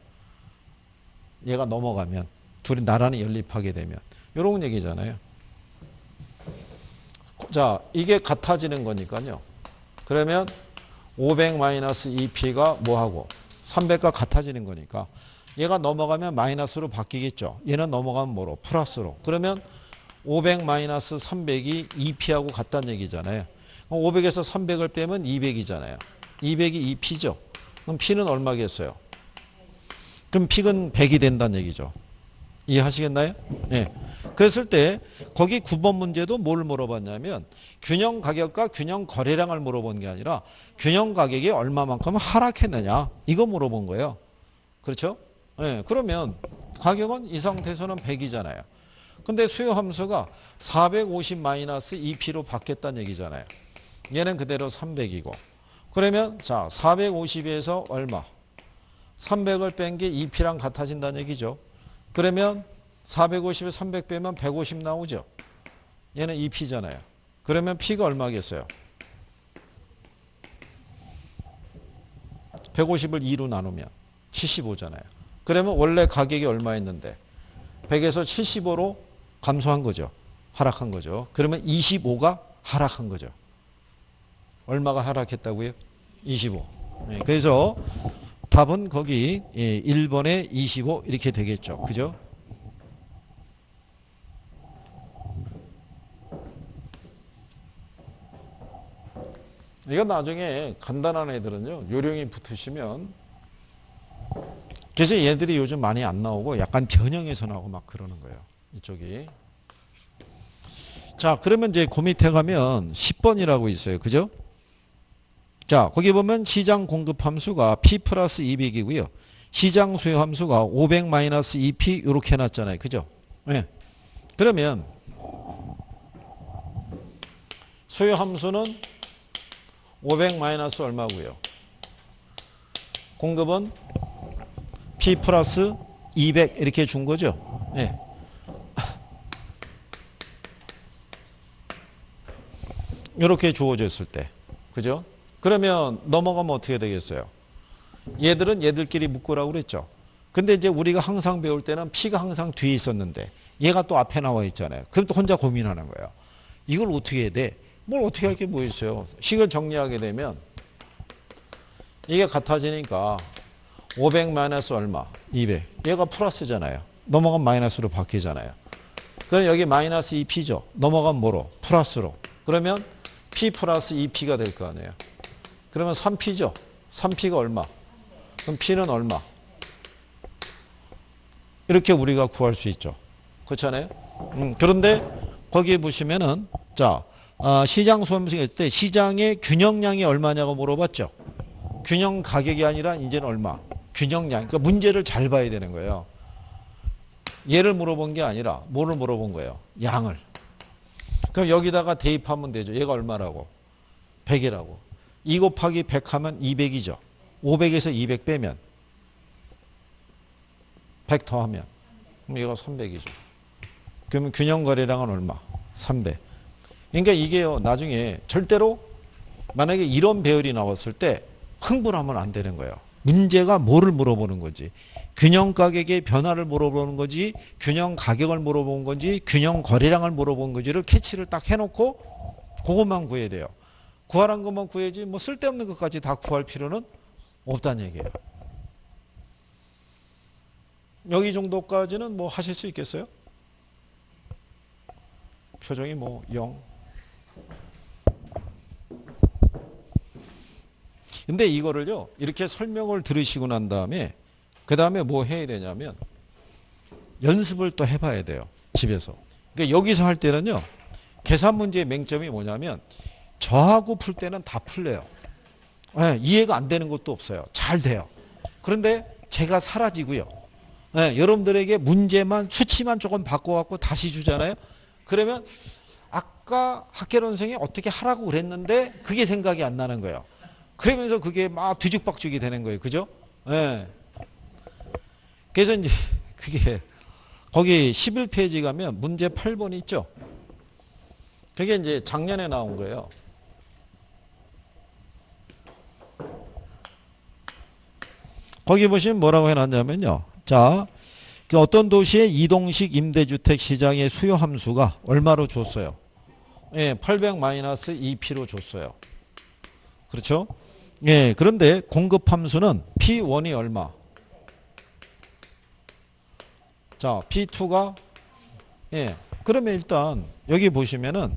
[SPEAKER 1] 얘가 넘어가면 둘이 나란히 연립하게 되면 이런 얘기잖아요. 자, 이게 같아지는 거니까요. 그러면 500-2P가 뭐하고 300과 같아지는 거니까 얘가 넘어가면 마이너스로 바뀌겠죠. 얘는 넘어가면 뭐로? 플러스로. 그러면 500-300이 2P하고 같다는 얘기잖아요. 500에서 300을 빼면 200이잖아요. 200이 2P죠. 그럼 P는 얼마겠어요? 그럼 P는 100이 된다는 얘기죠. 이해하시겠나요? 네. 그랬을 때 거기 9번 문제도 뭘 물어봤냐면 균형 가격과 균형 거래량을 물어본 게 아니라 균형 가격이 얼마만큼 하락했느냐 이거 물어본 거예요. 그렇죠? 네. 그러면 가격은 이 상태에서는 100이잖아요. 근데 수요 함수가 450-2P로 바뀌었다는 얘기잖아요. 얘는 그대로 300이고. 그러면 자 450에서 얼마? 300을 뺀 게 2P랑 같아진다는 얘기죠. 그러면 450에 300 빼면 150 나오죠. 얘는 2P잖아요. 그러면 P가 얼마겠어요? 150을 2로 나누면 75잖아요. 그러면 원래 가격이 얼마였는데 100에서 75로 감소한 거죠. 하락한 거죠. 그러면 25가 하락한 거죠. 얼마가 하락했다고요? 25. 네, 그래서 답은 거기 1번에 25 이렇게 되겠죠. 그죠? 이건 나중에 간단한 애들은요. 요령이 붙으시면 그래서 얘들이 요즘 많이 안 나오고 약간 변형해서 나오고 막 그러는 거예요. 이쪽이. 자, 그러면 이제 그 밑에 가면 10번이라고 있어요. 그죠? 자, 거기 보면 시장 공급 함수가 P 플러스 200이고요. 시장 수요 함수가 500 마이너스 2P 이렇게 해놨잖아요. 그죠? 네. 그러면 수요 함수는 500 마이너스 얼마고요? 공급은 P 플러스 200 이렇게 준 거죠? 네. 이렇게 주어졌을 때. 그죠? 그러면 넘어가면 어떻게 되겠어요? 얘들은 얘들끼리 묶으라고 그랬죠. 근데 이제 우리가 항상 배울 때는 P가 항상 뒤에 있었는데 얘가 또 앞에 나와 있잖아요. 그럼 또 혼자 고민하는 거예요. 이걸 어떻게 해야 돼? 뭘 어떻게 할 게 뭐 있어요? 식을 정리하게 되면 이게 같아지니까 500 마이너스 얼마? 200. 얘가 플러스잖아요. 넘어가면 마이너스로 바뀌잖아요. 그럼 여기 마이너스 2P죠. 넘어가면 뭐로? 플러스로. 그러면 P 플러스 2P가 될 거 아니에요. 그러면 3P죠. 3P가 얼마? 그럼 P는 얼마? 이렇게 우리가 구할 수 있죠. 그렇잖아요. 그런데 거기에 보시면은 자 시장 소염수일 때 시장의 균형량이 얼마냐고 물어봤죠. 균형 가격이 아니라 이제는 얼마? 균형량. 그러니까 문제를 잘 봐야 되는 거예요. 얘를 물어본 게 아니라 뭐를 물어본 거예요? 양을. 그럼 여기다가 대입하면 되죠. 얘가 얼마라고? 100이라고. 2 곱하기 100 하면 200이죠. 500에서 200 빼면 100 더하면 그럼 얘가 300이죠. 그러면 균형거래량은 얼마? 300. 그러니까 이게요. 나중에 절대로 만약에 이런 배열이 나왔을 때 흥분하면 안 되는 거예요. 문제가 뭐를 물어보는 거지? 균형 가격의 변화를 물어보는 거지, 균형 가격을 물어본 건지, 균형 거래량을 물어본 건지를 캐치를 딱 해놓고 그것만 구해야 돼요. 구하란 것만 구해야지 뭐 쓸데없는 것까지 다 구할 필요는 없다는 얘기예요. 여기 정도까지는 뭐 하실 수 있겠어요? 표정이 뭐 0. 근데 이거를요, 이렇게 설명을 들으시고 난 다음에, 그 다음에 뭐 해야 되냐면, 연습을 또 해봐야 돼요. 집에서. 그러니까 여기서 할 때는요, 계산 문제의 맹점이 뭐냐면, 저하고 풀 때는 다 풀려요. 네, 이해가 안 되는 것도 없어요. 잘 돼요. 그런데 제가 사라지고요. 네, 여러분들에게 문제만, 수치만 조금 바꿔갖고 다시 주잖아요. 그러면, 아까 학계론 선생님이 어떻게 하라고 그랬는데, 그게 생각이 안 나는 거예요. 그러면서 그게 막 뒤죽박죽이 되는 거예요. 그죠? 예. 네. 그래서 이제 그게 거기 11페이지 가면 문제 8번 있죠? 그게 이제 작년에 나온 거예요. 거기 보시면 뭐라고 해놨냐면요. 자, 어떤 도시의 이동식 임대주택 시장의 수요 함수가 얼마로 줬어요? 예, 800-2P로 줬어요. 그렇죠? 예, 그런데 공급 함수는 P1이 얼마? 자, P2가 예. 그러면 일단 여기 보시면은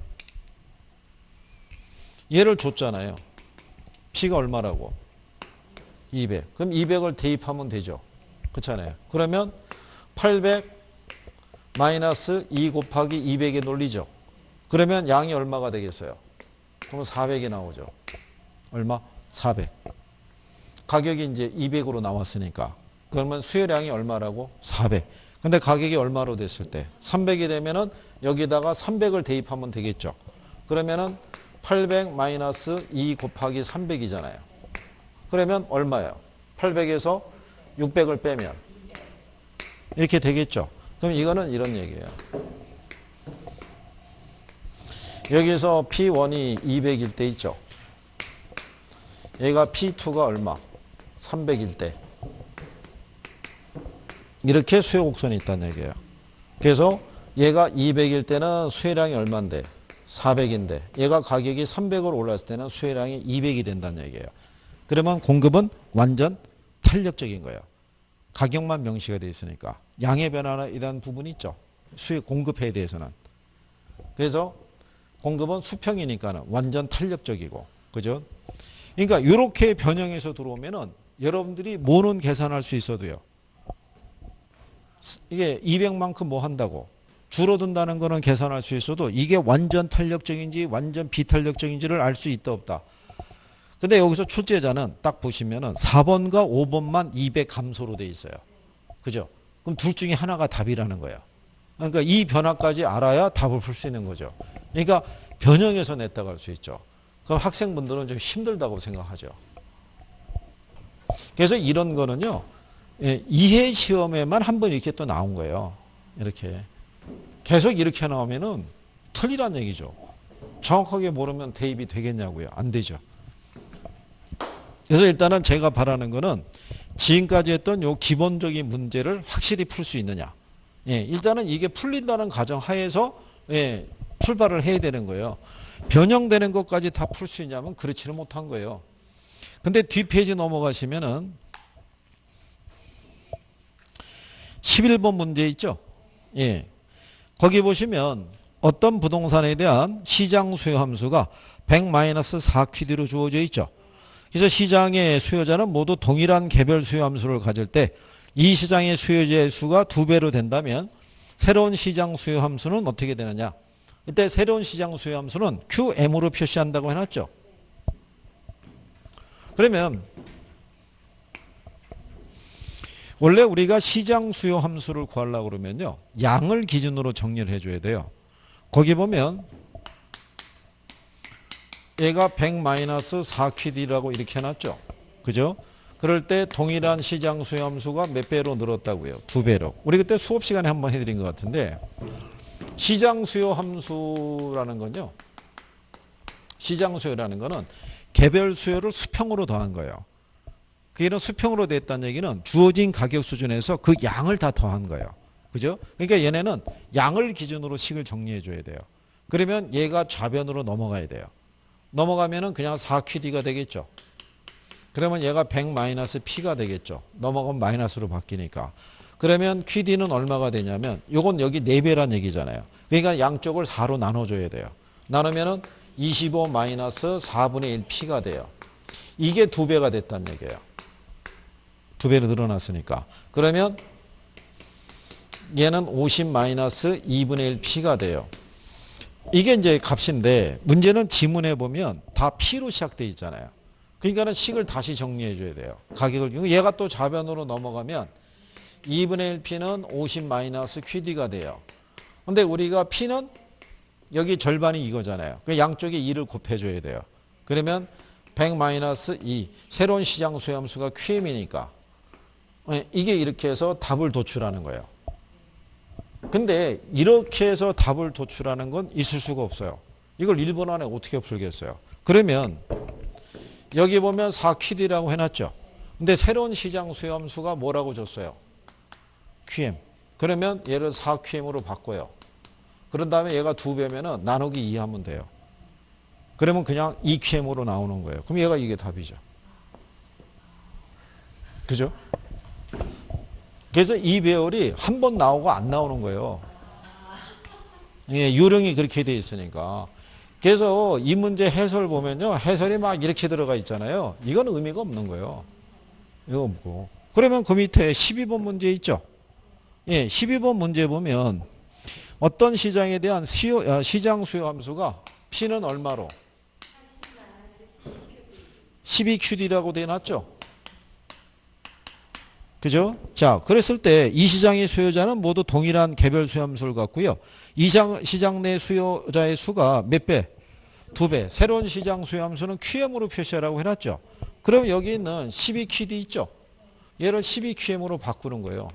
[SPEAKER 1] 얘를 줬잖아요. P가 얼마라고? 200. 그럼 200을 대입하면 되죠. 그렇잖아요. 그러면 800 마이너스 2 곱하기 200의 논리죠. 그러면 양이 얼마가 되겠어요? 그러면 400이 나오죠. 얼마? 400. 가격이 이제 200으로 나왔으니까. 그러면 수요량이 얼마라고? 400. 근데 가격이 얼마로 됐을 때? 300이 되면은 여기다가 300을 대입하면 되겠죠. 그러면은 800 마이너스 2 곱하기 300이잖아요. 그러면 얼마예요? 800에서 600을 빼면 이렇게 되겠죠. 그럼 이거는 이런 얘기예요. 여기서 P1이 200일 때 있죠. 얘가 P2가 얼마? 300일 때. 이렇게 수요 곡선이 있다는 얘기예요. 그래서 얘가 200일 때는 수요량이 얼마인데? 400인데 얘가 가격이 300으로 올랐을 때는 수요량이 200이 된다는 얘기예요. 그러면 공급은 완전 탄력적인 거예요. 가격만 명시가 되어 있으니까. 양의 변화에 대한 부분이 있죠. 수요 공급에 대해서는. 그래서 공급은 수평이니까 완전 탄력적이고. 그죠? 그러니까 이렇게 변형해서 들어오면은 여러분들이 뭐는 계산할 수 있어도요. 이게 200만큼 뭐 한다고 줄어든다는 거는 계산할 수 있어도 이게 완전 탄력적인지 완전 비탄력적인지를 알 수 있다 없다. 근데 여기서 출제자는 딱 보시면은 4번과 5번만 200 감소로 돼 있어요. 그죠? 그럼 둘 중에 하나가 답이라는 거예요. 그러니까 이 변화까지 알아야 답을 풀 수 있는 거죠. 그러니까 변형해서 냈다고 할 수 있죠. 그럼 학생분들은 좀 힘들다고 생각하죠. 그래서 이런 거는요, 이해 시험에만 한 번 이렇게 또 나온 거예요. 이렇게. 계속 이렇게 나오면은 틀리란 얘기죠. 정확하게 모르면 대입이 되겠냐고요. 안 되죠. 그래서 일단은 제가 바라는 거는 지금까지 했던 요 기본적인 문제를 확실히 풀 수 있느냐. 일단은 이게 풀린다는 가정 하에서 출발을 해야 되는 거예요. 변형되는 것까지 다 풀 수 있냐면 그렇지는 못한 거예요. 근데 뒷페이지 넘어가시면은 11번 문제 있죠? 거기 보시면 어떤 부동산에 대한 시장 수요 함수가 100-4QD로 주어져 있죠. 그래서 시장의 수요자는 모두 동일한 개별 수요 함수를 가질 때 이 시장의 수요자의 수가 2배로 된다면 새로운 시장 수요 함수는 어떻게 되느냐? 이때 새로운 시장 수요 함수는 QM으로 표시한다고 해놨죠. 그러면 원래 우리가 시장 수요 함수를 구하려고 그러면요. 양을 기준으로 정리를 해줘야 돼요. 거기 보면 얘가 100-4QD라고 이렇게 해놨죠. 그죠? 그럴 때 동일한 시장 수요 함수가 몇 배로 늘었다고요? 2배로. 우리 그때 수업 시간에 한번 해드린 것 같은데 시장 수요 함수라는 건요. 시장 수요라는 거는 개별 수요를 수평으로 더한 거예요. 그게 수평으로 됐다는 얘기는 주어진 가격 수준에서 그 양을 다 더한 거예요. 그죠? 그러니까 얘네는 양을 기준으로 식을 정리해 줘야 돼요. 그러면 얘가 좌변으로 넘어가야 돼요. 넘어가면은 그냥 4QD가 되겠죠. 그러면 얘가 100-P가 되겠죠. 넘어가면 마이너스로 바뀌니까. 그러면 QD는 얼마가 되냐면 요건 여기 4배란 얘기잖아요. 그러니까 양쪽을 4로 나눠줘야 돼요. 나누면은 25-4분의 1P가 돼요. 이게 2배가 됐다는 얘기예요. 2배로 늘어났으니까. 그러면 얘는 50-2분의 1P가 돼요. 이게 이제 값인데 문제는 지문에 보면 다 P로 시작되어 있잖아요. 그러니까는 식을 다시 정리해 줘야 돼요. 가격을. 얘가 또 좌변으로 넘어가면 2분의 1P는 50-QD가 돼요. 근데 우리가 P는 여기 절반이 이거잖아요. 그 양쪽에 2를 곱해줘야 돼요. 그러면 100-2 새로운 시장 수요함수가 QM이니까 이게 이렇게 해서 답을 도출하는 거예요. 근데 이렇게 해서 답을 도출하는 건 있을 수가 없어요. 이걸 1분 안에 어떻게 풀겠어요? 그러면 여기 보면 4QD라고 해놨죠. 근데 새로운 시장 수요함수가 뭐라고 줬어요? QM. 그러면 얘를 4QM으로 바꿔요. 그런 다음에 얘가 2배면은 나누기 2 하면 돼요. 그러면 그냥 2QM으로 나오는 거예요. 그럼 얘가 이게 답이죠. 그죠? 그래서 이 배열이 한 번 나오고 안 나오는 거예요. 요령이 그렇게 돼 있으니까. 그래서 이 문제 해설 보면요. 해설이 막 이렇게 들어가 있잖아요. 이건 의미가 없는 거예요. 이거 없고. 그러면 그 밑에 12번 문제 있죠. 12번 문제 보면 어떤 시장에 대한 시장 수요 함수가 P는 얼마로? 12QD라고 돼 놨죠. 그죠? 자, 그랬을 때 이 시장의 수요자는 모두 동일한 개별 수요 함수를 갖고요. 이 시장 내 수요자의 수가 몇 배? 2배. 새로운 시장 수요 함수는 QM으로 표시하라고 해놨죠. 그럼 여기 있는 12QD 있죠? 얘를 12QM으로 바꾸는 거예요.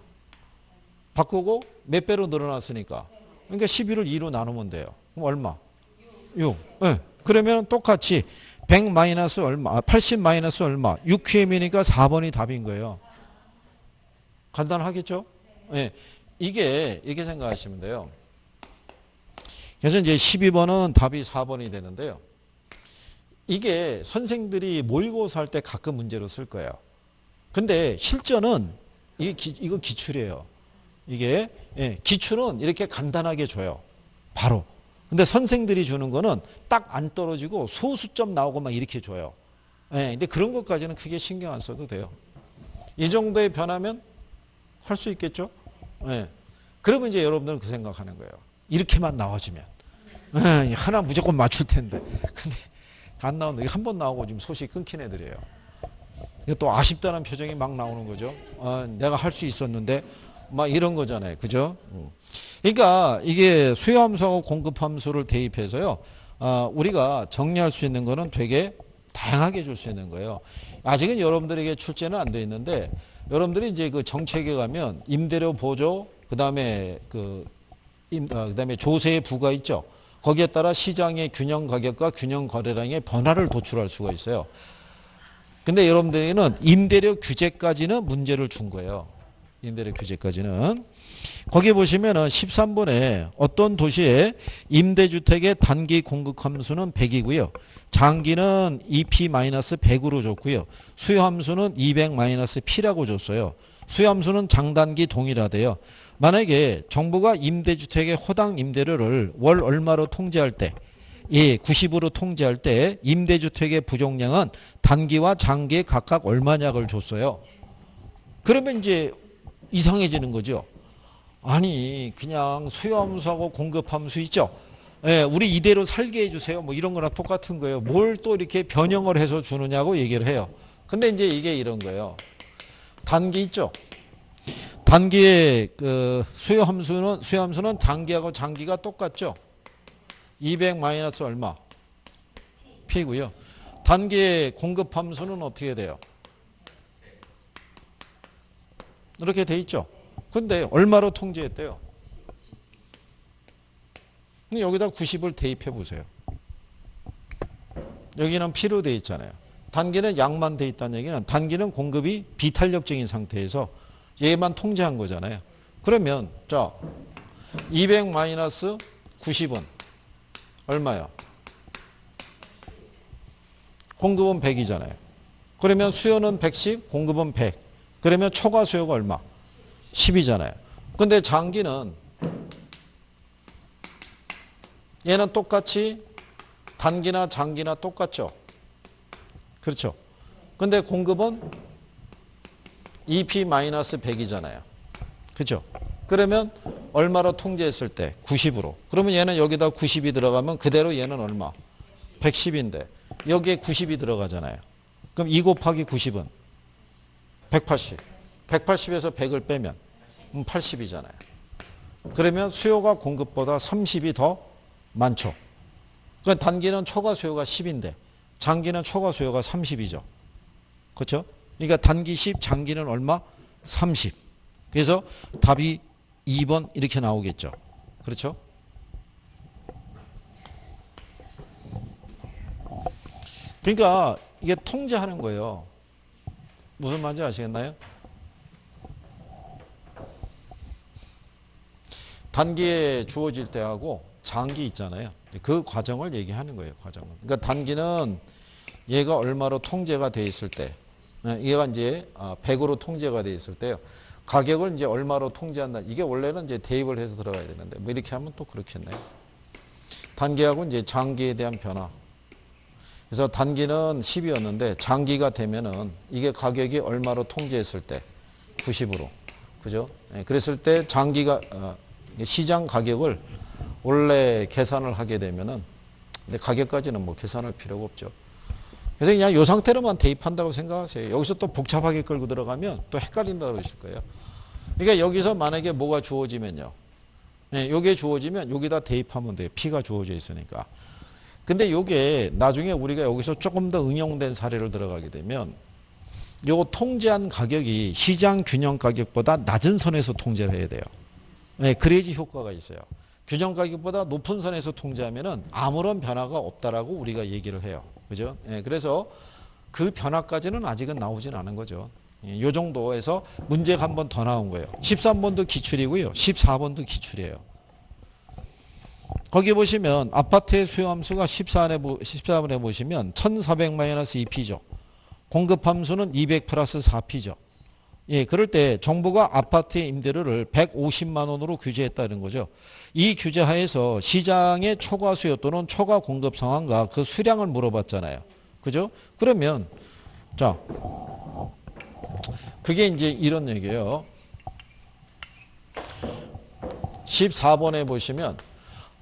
[SPEAKER 1] 바꾸고 몇 배로 늘어났으니까. 그러니까 12를 2로 나누면 돼요. 그럼 얼마? 6. 네. 그러면 똑같이 100 마이너스 얼마? 80 마이너스 얼마? 6QM이니까 4번이 답인 거예요. 간단하겠죠? 네. 이게 이렇게 생각하시면 돼요. 그래서 이제 12번은 답이 4번이 되는데요. 이게 선생들이 모의고사 할 때 가끔 문제로 쓸 거예요. 근데 실전은 이거 기출이에요. 이게 기출은 이렇게 간단하게 줘요. 바로. 근데 선생들이 주는 거는 딱 안 떨어지고 소수점 나오고 막 이렇게 줘요. 근데 그런 것까지는 크게 신경 안 써도 돼요. 이 정도의 변화면 할 수 있겠죠? 예. 그러면 이제 여러분들은 그 생각하는 거예요. 이렇게만 나와주면 하나 무조건 맞출 텐데. 근데 안 나오는데 한 번 나오고 지금 소식 끊긴 애들이에요. 또 아쉽다는 표정이 막 나오는 거죠. 내가 할 수 있었는데 막 이런 거잖아요. 그죠? 그러니까 이게 수요함수하고 공급함수를 대입해서요. 우리가 정리할 수 있는 거는 되게 다양하게 줄 수 있는 거예요. 아직은 여러분들에게 출제는 안 돼 있는데 여러분들이 이제 그 정책에 가면 임대료 보조 그다음에 그다음에 조세의 부가 있죠. 거기에 따라 시장의 균형 가격과 균형 거래량의 변화를 도출할 수가 있어요. 근데 여러분들에게는 임대료 규제까지는 문제를 준 거예요. 임대료 규제까지는. 거기 보시면은 13번에 어떤 도시의 임대주택의 단기 공급 함수는 100이고요. 장기는 EP-100으로 줬고요. 수요 함수는 200-P라고 줬어요. 수요 함수는 장단기 동일하대요. 만약에 정부가 임대주택의 호당 임대료를 월 얼마로 통제할 때 90으로 통제할 때 임대주택의 부족량은 단기와 장기에 각각 얼마냐를 줬어요. 그러면 이제 이상해지는 거죠. 아니 그냥 수요함수하고 공급함수 있죠. 예, 우리 이대로 살게 해주세요. 뭐 이런 거랑 똑같은 거예요. 뭘 또 이렇게 변형을 해서 주느냐고 얘기를 해요. 근데 이제 이게 이런 거예요. 단기 있죠. 단기의 그 수요함수는 장기하고 장기가 똑같죠. 200 마이너스 얼마? P고요. 단기의 공급함수는 어떻게 돼요? 이렇게 돼 있죠. 근데 얼마로 통제했대요? 여기다 90을 대입해 보세요. 여기는 P로 돼 있잖아요. 단기는 양만 돼 있다는 얘기는 단기는 공급이 비탄력적인 상태에서 얘만 통제한 거잖아요. 그러면 자 200 마이너스 90은 얼마야? 공급은 100이잖아요. 그러면 수요는 110, 공급은 100. 그러면 초과 수요가 얼마? 10이잖아요. 근데 장기는 얘는 똑같이 단기나 장기나 똑같죠. 그렇죠. 근데 공급은 EP-100이잖아요. 그렇죠. 그러면 얼마로 통제했을 때? 90으로. 그러면 얘는 여기다 90이 들어가면 그대로 얘는 얼마? 110인데 여기에 90이 들어가잖아요. 그럼 2 곱하기 90은 180. 180에서 100을 빼면 80이잖아요. 그러면 수요가 공급보다 30이 더 많죠. 그러니까 단기는 초과 수요가 10인데 장기는 초과 수요가 30이죠. 그렇죠? 그러니까 단기 10, 장기는 얼마? 30. 그래서 답이 2번 이렇게 나오겠죠. 그렇죠? 그러니까 이게 통제하는 거예요. 무슨 말인지 아시겠나요? 단기에 주어질 때하고 장기 있잖아요. 그 과정을 얘기하는 거예요. 과정을. 그러니까 단기는 얘가 얼마로 통제가 돼 있을 때, 얘가 이제 100으로 통제가 돼 있을 때요. 가격을 이제 얼마로 통제한다. 이게 원래는 이제 대입을 해서 들어가야 되는데 뭐 이렇게 하면 또 그렇겠네요. 단기하고 이제 장기에 대한 변화. 그래서 단기는 10이었는데 장기가 되면은 이게 가격이 얼마로 통제했을 때 90으로. 그죠? 그랬을 때 장기가 시장 가격을 원래 계산을 하게 되면은 근데 가격까지는 뭐 계산할 필요가 없죠. 그래서 그냥 이 상태로만 대입한다고 생각하세요. 여기서 또 복잡하게 끌고 들어가면 또 헷갈린다고 그러실 거예요. 그러니까 여기서 만약에 뭐가 주어지면요. 요게 주어지면 여기다 대입하면 돼요. P가 주어져 있으니까. 근데 요게 나중에 우리가 여기서 조금 더 응용된 사례를 들어가게 되면 요 통제한 가격이 시장 균형 가격보다 낮은 선에서 통제를 해야 돼요. 그래야지 효과가 있어요. 균형 가격보다 높은 선에서 통제하면은 아무런 변화가 없다라고 우리가 얘기를 해요. 그죠? 그래서 그 변화까지는 아직은 나오진 않은 거죠. 요 정도에서 문제가 한 번 더 나온 거예요. 13번도 기출이고요. 14번도 기출이에요. 거기 보시면 아파트의 수요함수가 14번에 보시면 1400-2P죠. 공급함수는 200 플러스 4P죠. 예, 그럴 때 정부가 아파트의 임대료를 150만 원으로 규제했다는 거죠. 이 규제 하에서 시장의 초과 수요 또는 초과 공급 상황과 그 수량을 물어봤잖아요. 그죠? 그러면 자, 그게 이제 이런 얘기예요. 14번에 보시면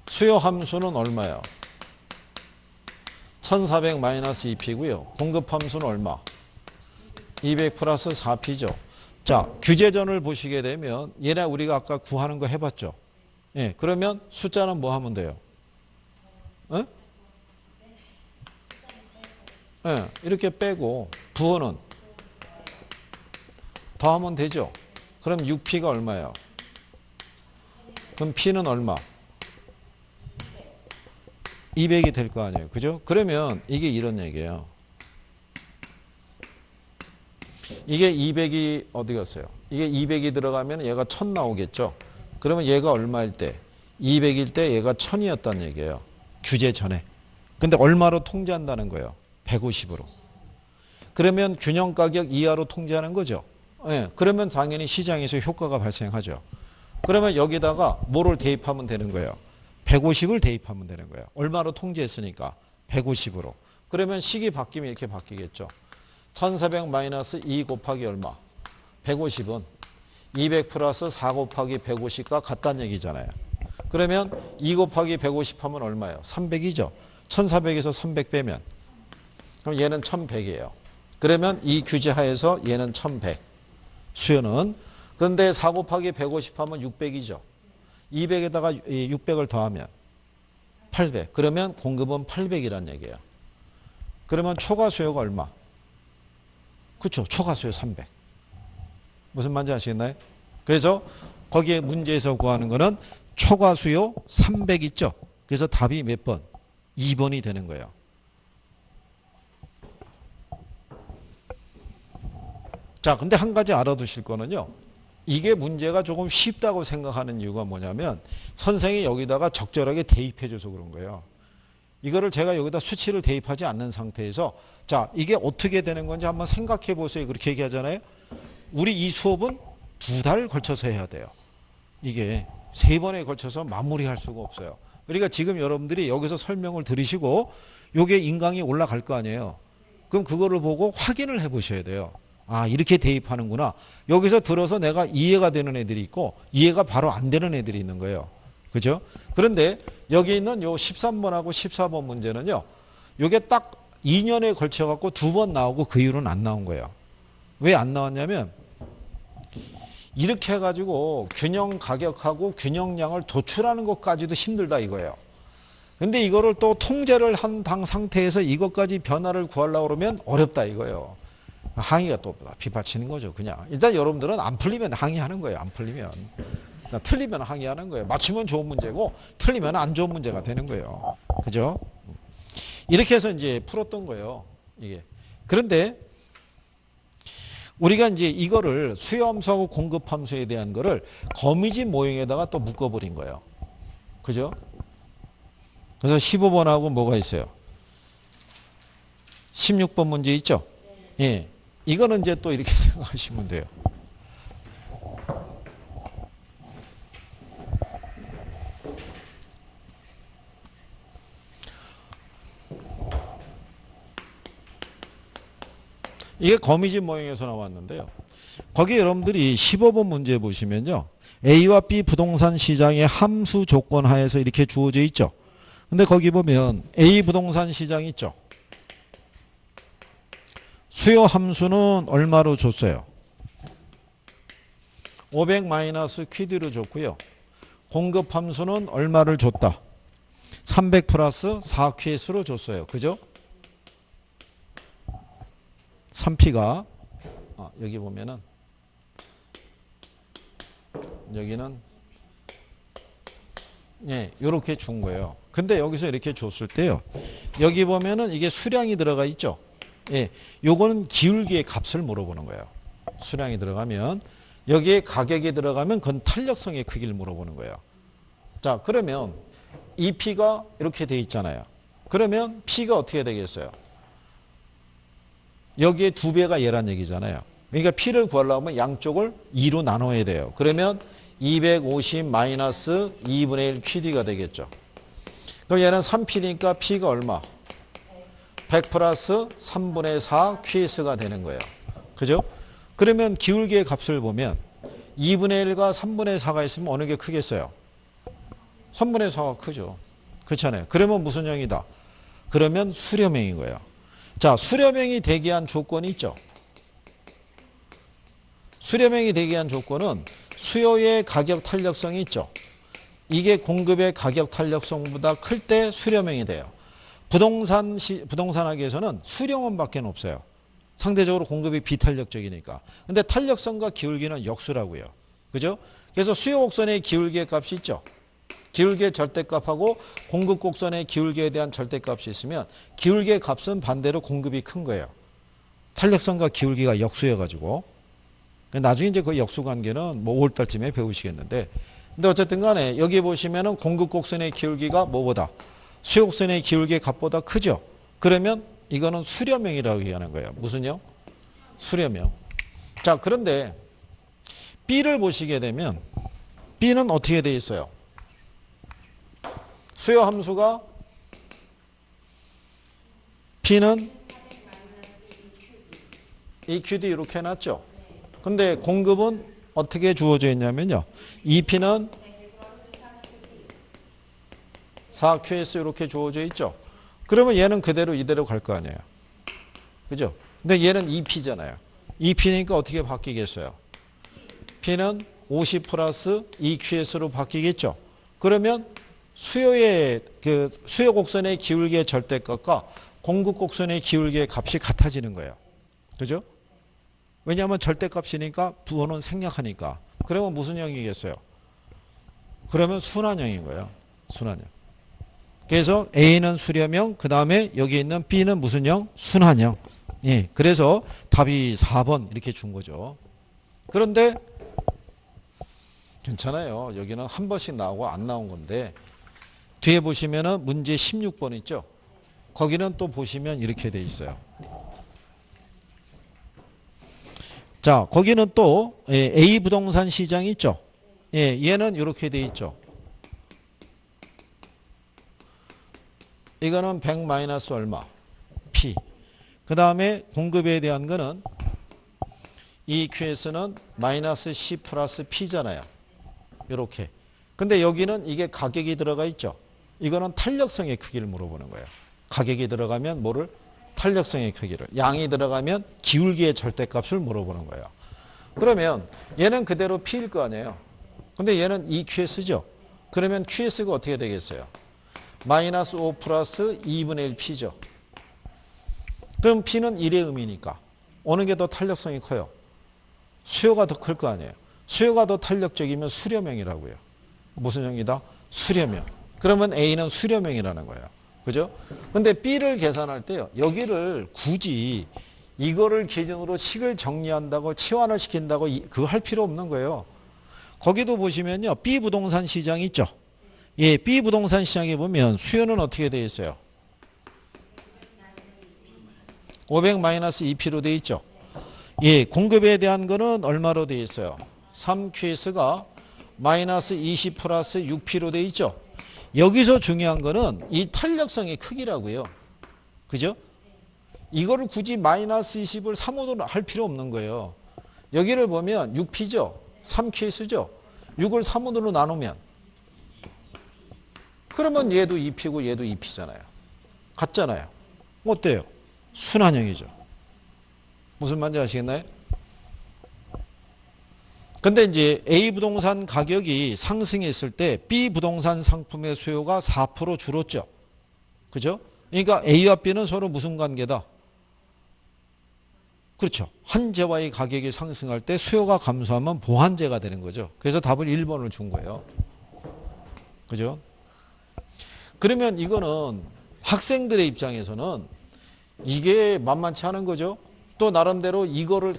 [SPEAKER 1] 수요 함수는 얼마예요? 1400 마이너스 2p고요. 공급 함수는 얼마? 200 플러스 4p죠. 자, 규제전을 보시게 되면 얘네 우리가 아까 구하는 거 해봤죠? 예, 그러면 숫자는 뭐 하면 돼요? 예? 예, 이렇게 빼고 부호는 더하면 되죠. 그럼 6p가 얼마예요? 그럼 p는 얼마? 200이 될 거 아니에요. 그죠? 그러면 이게 이런 얘기예요. 이게 200이 어디 갔어요? 이게 200이 들어가면 얘가 1000 나오겠죠? 그러면 얘가 얼마일 때? 200일 때 얘가 1000이었다는 얘기예요. 규제 전에. 근데 얼마로 통제한다는 거예요? 150으로. 그러면 균형 가격 이하로 통제하는 거죠. 예, 그러면 당연히 시장에서 효과가 발생하죠. 그러면 여기다가 뭐를 대입하면 되는 거예요? 150을 대입하면 되는 거예요. 얼마로 통제했으니까? 150으로. 그러면 식이 바뀌면 이렇게 바뀌겠죠. 1400 마이너스 2 곱하기 얼마? 150은 200 플러스 4 곱하기 150과 같다는 얘기잖아요. 그러면 2 곱하기 150 하면 얼마예요? 300이죠. 1400에서 300 빼면 그럼 얘는 1100이에요. 그러면 이 규제 하에서 얘는 1100. 수요는. 그런데 4 곱하기 150 하면 600이죠. 200에다가 600을 더하면 800. 그러면 공급은 800이란 얘기예요. 그러면 초과 수요가 얼마? 그렇죠. 초과 수요 300. 무슨 말인지 아시겠나요? 그래서 거기에 문제에서 구하는 거는 초과 수요 300 있죠. 그래서 답이 몇 번? 2번이 되는 거예요. 자, 근데 한 가지 알아두실 거는요. 이게 문제가 조금 쉽다고 생각하는 이유가 뭐냐면 선생이 여기다가 적절하게 대입해줘서 그런 거예요. 이거를 제가 여기다 수치를 대입하지 않는 상태에서 자, 이게 어떻게 되는 건지 한번 생각해 보세요. 그렇게 얘기하잖아요. 우리 이 수업은 2달 걸쳐서 해야 돼요. 이게 3번에 걸쳐서 마무리할 수가 없어요. 그러니까 지금 여러분들이 여기서 설명을 들으시고 요게 인강이 올라갈 거 아니에요. 그럼 그거를 보고 확인을 해 보셔야 돼요. 아, 이렇게 대입하는구나. 여기서 들어서 내가 이해가 되는 애들이 있고 이해가 바로 안 되는 애들이 있는 거예요. 그죠? 그런데 여기 있는 요 13번하고 14번 문제는요. 요게 딱 2년에 걸쳐 갖고 2번 나오고 그 이후로는 안 나온 거예요. 왜 안 나왔냐면 이렇게 해가지고 균형 가격하고 균형량을 도출하는 것까지도 힘들다 이거예요. 근데 이거를 또 통제를 한 당 상태에서 이것까지 변화를 구하려고 그러면 어렵다 이거예요. 항의가 또 빗받치는 거죠. 그냥 일단 여러분들은 안 풀리면 항의하는 거예요. 안 풀리면 틀리면 항의하는 거예요. 맞추면 좋은 문제고 틀리면 안 좋은 문제가 되는 거예요. 그죠? 이렇게 해서 이제 풀었던 거예요. 이게. 그런데 우리가 이제 이거를 수요함수하고 공급함수에 대한 거를 거미집 모형에다가 또 묶어버린 거예요. 그죠? 그래서 15번하고 뭐가 있어요? 16번 문제 있죠? 예. 이거는 이제 또 이렇게 생각하시면 돼요. 이게 거미집 모형에서 나왔는데요. 거기 여러분들이 15번 문제 보시면요. A와 B 부동산 시장의 함수 조건 하에서 이렇게 주어져 있죠. 근데 거기 보면 A 부동산 시장 있죠. 수요 함수는 얼마로 줬어요? 500 마이너스 퀴드로 줬고요. 공급 함수는 얼마를 줬다? 300 플러스 4QS로 줬어요. 그죠? 3P가 여기 보면은 여기는 예, 요렇게 준 거예요. 근데 여기서 이렇게 줬을 때요. 여기 보면은 이게 수량이 들어가 있죠. 예, 요거는 기울기의 값을 물어보는 거예요. 수량이 들어가면 여기에 가격이 들어가면 그건 탄력성의 크기를 물어보는 거예요. 자, 그러면 이 P가 이렇게 돼 있잖아요. 그러면 P가 어떻게 되겠어요? 여기에 2배가 얘란 얘기잖아요. 그러니까 P를 구하려면 양쪽을 2로 나눠야 돼요. 그러면 250 마이너스 2분의 1 QD가 되겠죠. 그럼 얘는 3P니까 P가 얼마? 100 플러스 3분의 4 QS가 되는 거예요. 그죠? 그러면 기울기의 값을 보면 2분의 1과 3분의 4가 있으면 어느 게 크겠어요? 3분의 4가 크죠. 그렇잖아요. 그러면 무슨 형이다? 그러면 수렴형인 거예요. 자, 수렴형이 되게 한 조건이 있죠. 수렴형이 되게 한 조건은 수요의 가격 탄력성이 있죠. 이게 공급의 가격 탄력성보다 클 때 수렴형이 돼요. 부동산학에서는 수렴원밖에 없어요. 상대적으로 공급이 비탄력적이니까. 근데 탄력성과 기울기는 역수라고요. 그죠? 그래서 수요 곡선의 기울기의 값이 있죠. 기울기의 절대값하고 공급 곡선의 기울기에 대한 절대값이 있으면 기울기의 값은 반대로 공급이 큰 거예요. 탄력성과 기울기가 역수여가지고. 나중에 이제 그 역수 관계는 뭐 5월달쯤에 배우시겠는데. 근데 어쨌든 간에 여기 보시면은 공급 곡선의 기울기가 뭐보다? 수요 곡선의 기울기의 값보다 크죠. 그러면 이거는 수렴형이라고 얘기하는 거예요. 무슨요? 수렴형. 자, 그런데 B를 보시게 되면 B는 어떻게 돼 있어요? 수요 함수가 P는 EQD 이렇게 해놨죠. 근데 공급은 어떻게 주어져 있냐면요. EP는 4QS 이렇게 주어져 있죠. 그러면 얘는 그대로 이대로 갈 거 아니에요. 그죠? 근데 얘는 EP잖아요. EP니까 어떻게 바뀌겠어요? P는 50 플러스 EQS로 바뀌겠죠. 그러면 수요의 수요 곡선의 기울기의 절대값과 공급 곡선의 기울기의 값이 같아지는 거예요. 그죠? 왜냐하면 절대값이니까 부호는 생략하니까. 그러면 무슨 형이겠어요? 그러면 순환형인 거예요. 순환형. 그래서 A는 수렴형, 그 다음에 여기 있는 B는 무슨 형? 순환형. 예, 그래서 답이 4번 이렇게 준 거죠. 그런데 괜찮아요. 여기는 한 번씩 나오고 안 나온 건데 뒤에 보시면은 문제 16번 있죠. 거기는 또 보시면 이렇게 돼 있어요. 자, 거기는 또 A 부동산 시장이 있죠. 예, 얘는 이렇게 돼 있죠. 이거는 100 마이너스 얼마? P. 그 다음에 공급에 대한 거는 EQS는 마이너스 C 플러스 P잖아요. 이렇게. 근데 여기는 이게 가격이 들어가 있죠. 이거는 탄력성의 크기를 물어보는 거예요. 가격이 들어가면 뭐를? 탄력성의 크기를. 양이 들어가면 기울기의 절대값을 물어보는 거예요. 그러면 얘는 그대로 P일 거 아니에요. 근데 얘는 EQS죠. 그러면 QS가 어떻게 되겠어요? 마이너스 5 플러스 2분의 1 P죠. 그럼 P는 1의 의미니까 어느 게 더 탄력성이 커요? 수요가 더 클 거 아니에요. 수요가 더 탄력적이면 수렴형이라고요. 무슨 형이다? 수렴형. 그러면 A는 수렴형이라는 거예요. 그죠? 근데 B를 계산할 때요. 여기를 굳이 이거를 기준으로 식을 정리한다고 치환을 시킨다고 그거 할 필요 없는 거예요. 거기도 보시면요. B 부동산 시장 있죠. 예, B 부동산 시장에 보면 수요는 어떻게 되어 있어요? 500-2P로 되어 있죠. 예, 공급에 대한 거는 얼마로 되어 있어요? 3QS가 마이너스 20 플러스 6P로 되어 있죠. 여기서 중요한 거는 이 탄력성의 크기라고요. 그죠? 이거를 굳이 마이너스 20을 3호로 할 필요 없는 거예요. 여기를 보면 6P죠. 3QS죠. 6을 3호로 나누면 그러면 얘도 2P고 얘도 2P잖아요. 같잖아요. 어때요? 순환형이죠. 무슨 말인지 아시겠나요? 근데 이제 A 부동산 가격이 상승했을 때 B 부동산 상품의 수요가 4% 줄었죠. 그죠? 그러니까 A와 B는 서로 무슨 관계다? 그렇죠. 한재와의 가격이 상승할 때 수요가 감소하면 보완제가 되는 거죠. 그래서 답을 1번을 준 거예요. 그죠? 그러면 이거는 학생들의 입장에서는 이게 만만치 않은 거죠. 또 나름대로 이거를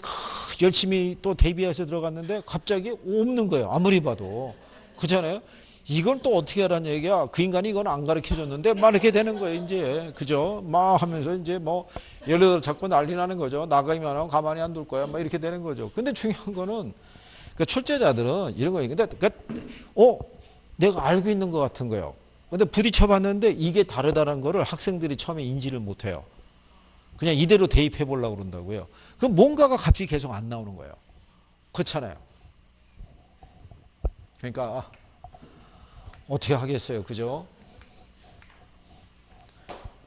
[SPEAKER 1] 열심히 또 대비해서 들어갔는데 갑자기 없는 거예요. 아무리 봐도. 그렇잖아요. 이걸 또 어떻게 하라는 얘기야. 그 인간이 이건 안 가르쳐줬는데 막 이렇게 되는 거예요. 이제. 그죠? 막 하면서 이제 뭐 연료들 자꾸 난리 나는 거죠. 나가면 가만히 안 둘 거야. 막 이렇게 되는 거죠. 근데 중요한 거는 그 출제자들은 이런 거예요. 근데 내가 알고 있는 것 같은 거예요. 근데 부딪혀 봤는데 이게 다르다는 거를 학생들이 처음에 인지를 못 해요. 그냥 이대로 대입해 보려고 그런다고요. 그럼 뭔가가 갑자기 계속 안 나오는 거예요. 그렇잖아요. 그러니까 어떻게 하겠어요. 그죠?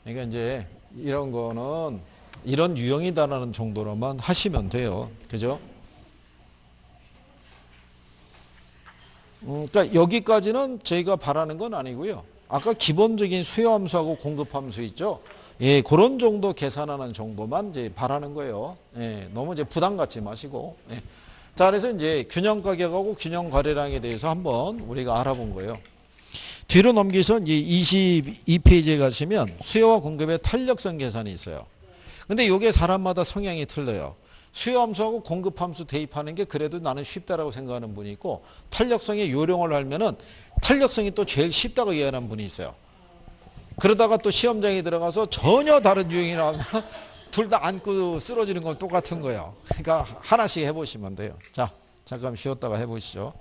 [SPEAKER 1] 그러니까 이제 이런 거는 이런 유형이다라는 정도로만 하시면 돼요. 그죠? 그러니까 여기까지는 저희가 바라는 건 아니고요. 아까 기본적인 수요함수하고 공급함수 있죠? 예, 그런 정도 계산하는 정도만 이제 바라는 거예요. 예, 너무 이제 부담 갖지 마시고. 예. 자, 그래서 이제 균형 가격하고 균형 거래량에 대해서 한번 우리가 알아본 거예요. 뒤로 넘기서 이제 22페이지에 가시면 수요와 공급의 탄력성 계산이 있어요. 근데 이게 사람마다 성향이 틀려요. 수요함수하고 공급함수 대입하는 게 그래도 나는 쉽다라고 생각하는 분이 있고, 탄력성의 요령을 알면은 탄력성이 또 제일 쉽다고 이해하는 분이 있어요. 그러다가 또 시험장에 들어가서 전혀 다른 유형이 나오면 둘 다 앉고 쓰러지는 건 똑같은 거예요. 그러니까 하나씩 해보시면 돼요. 자, 잠깐 쉬었다가 해보시죠.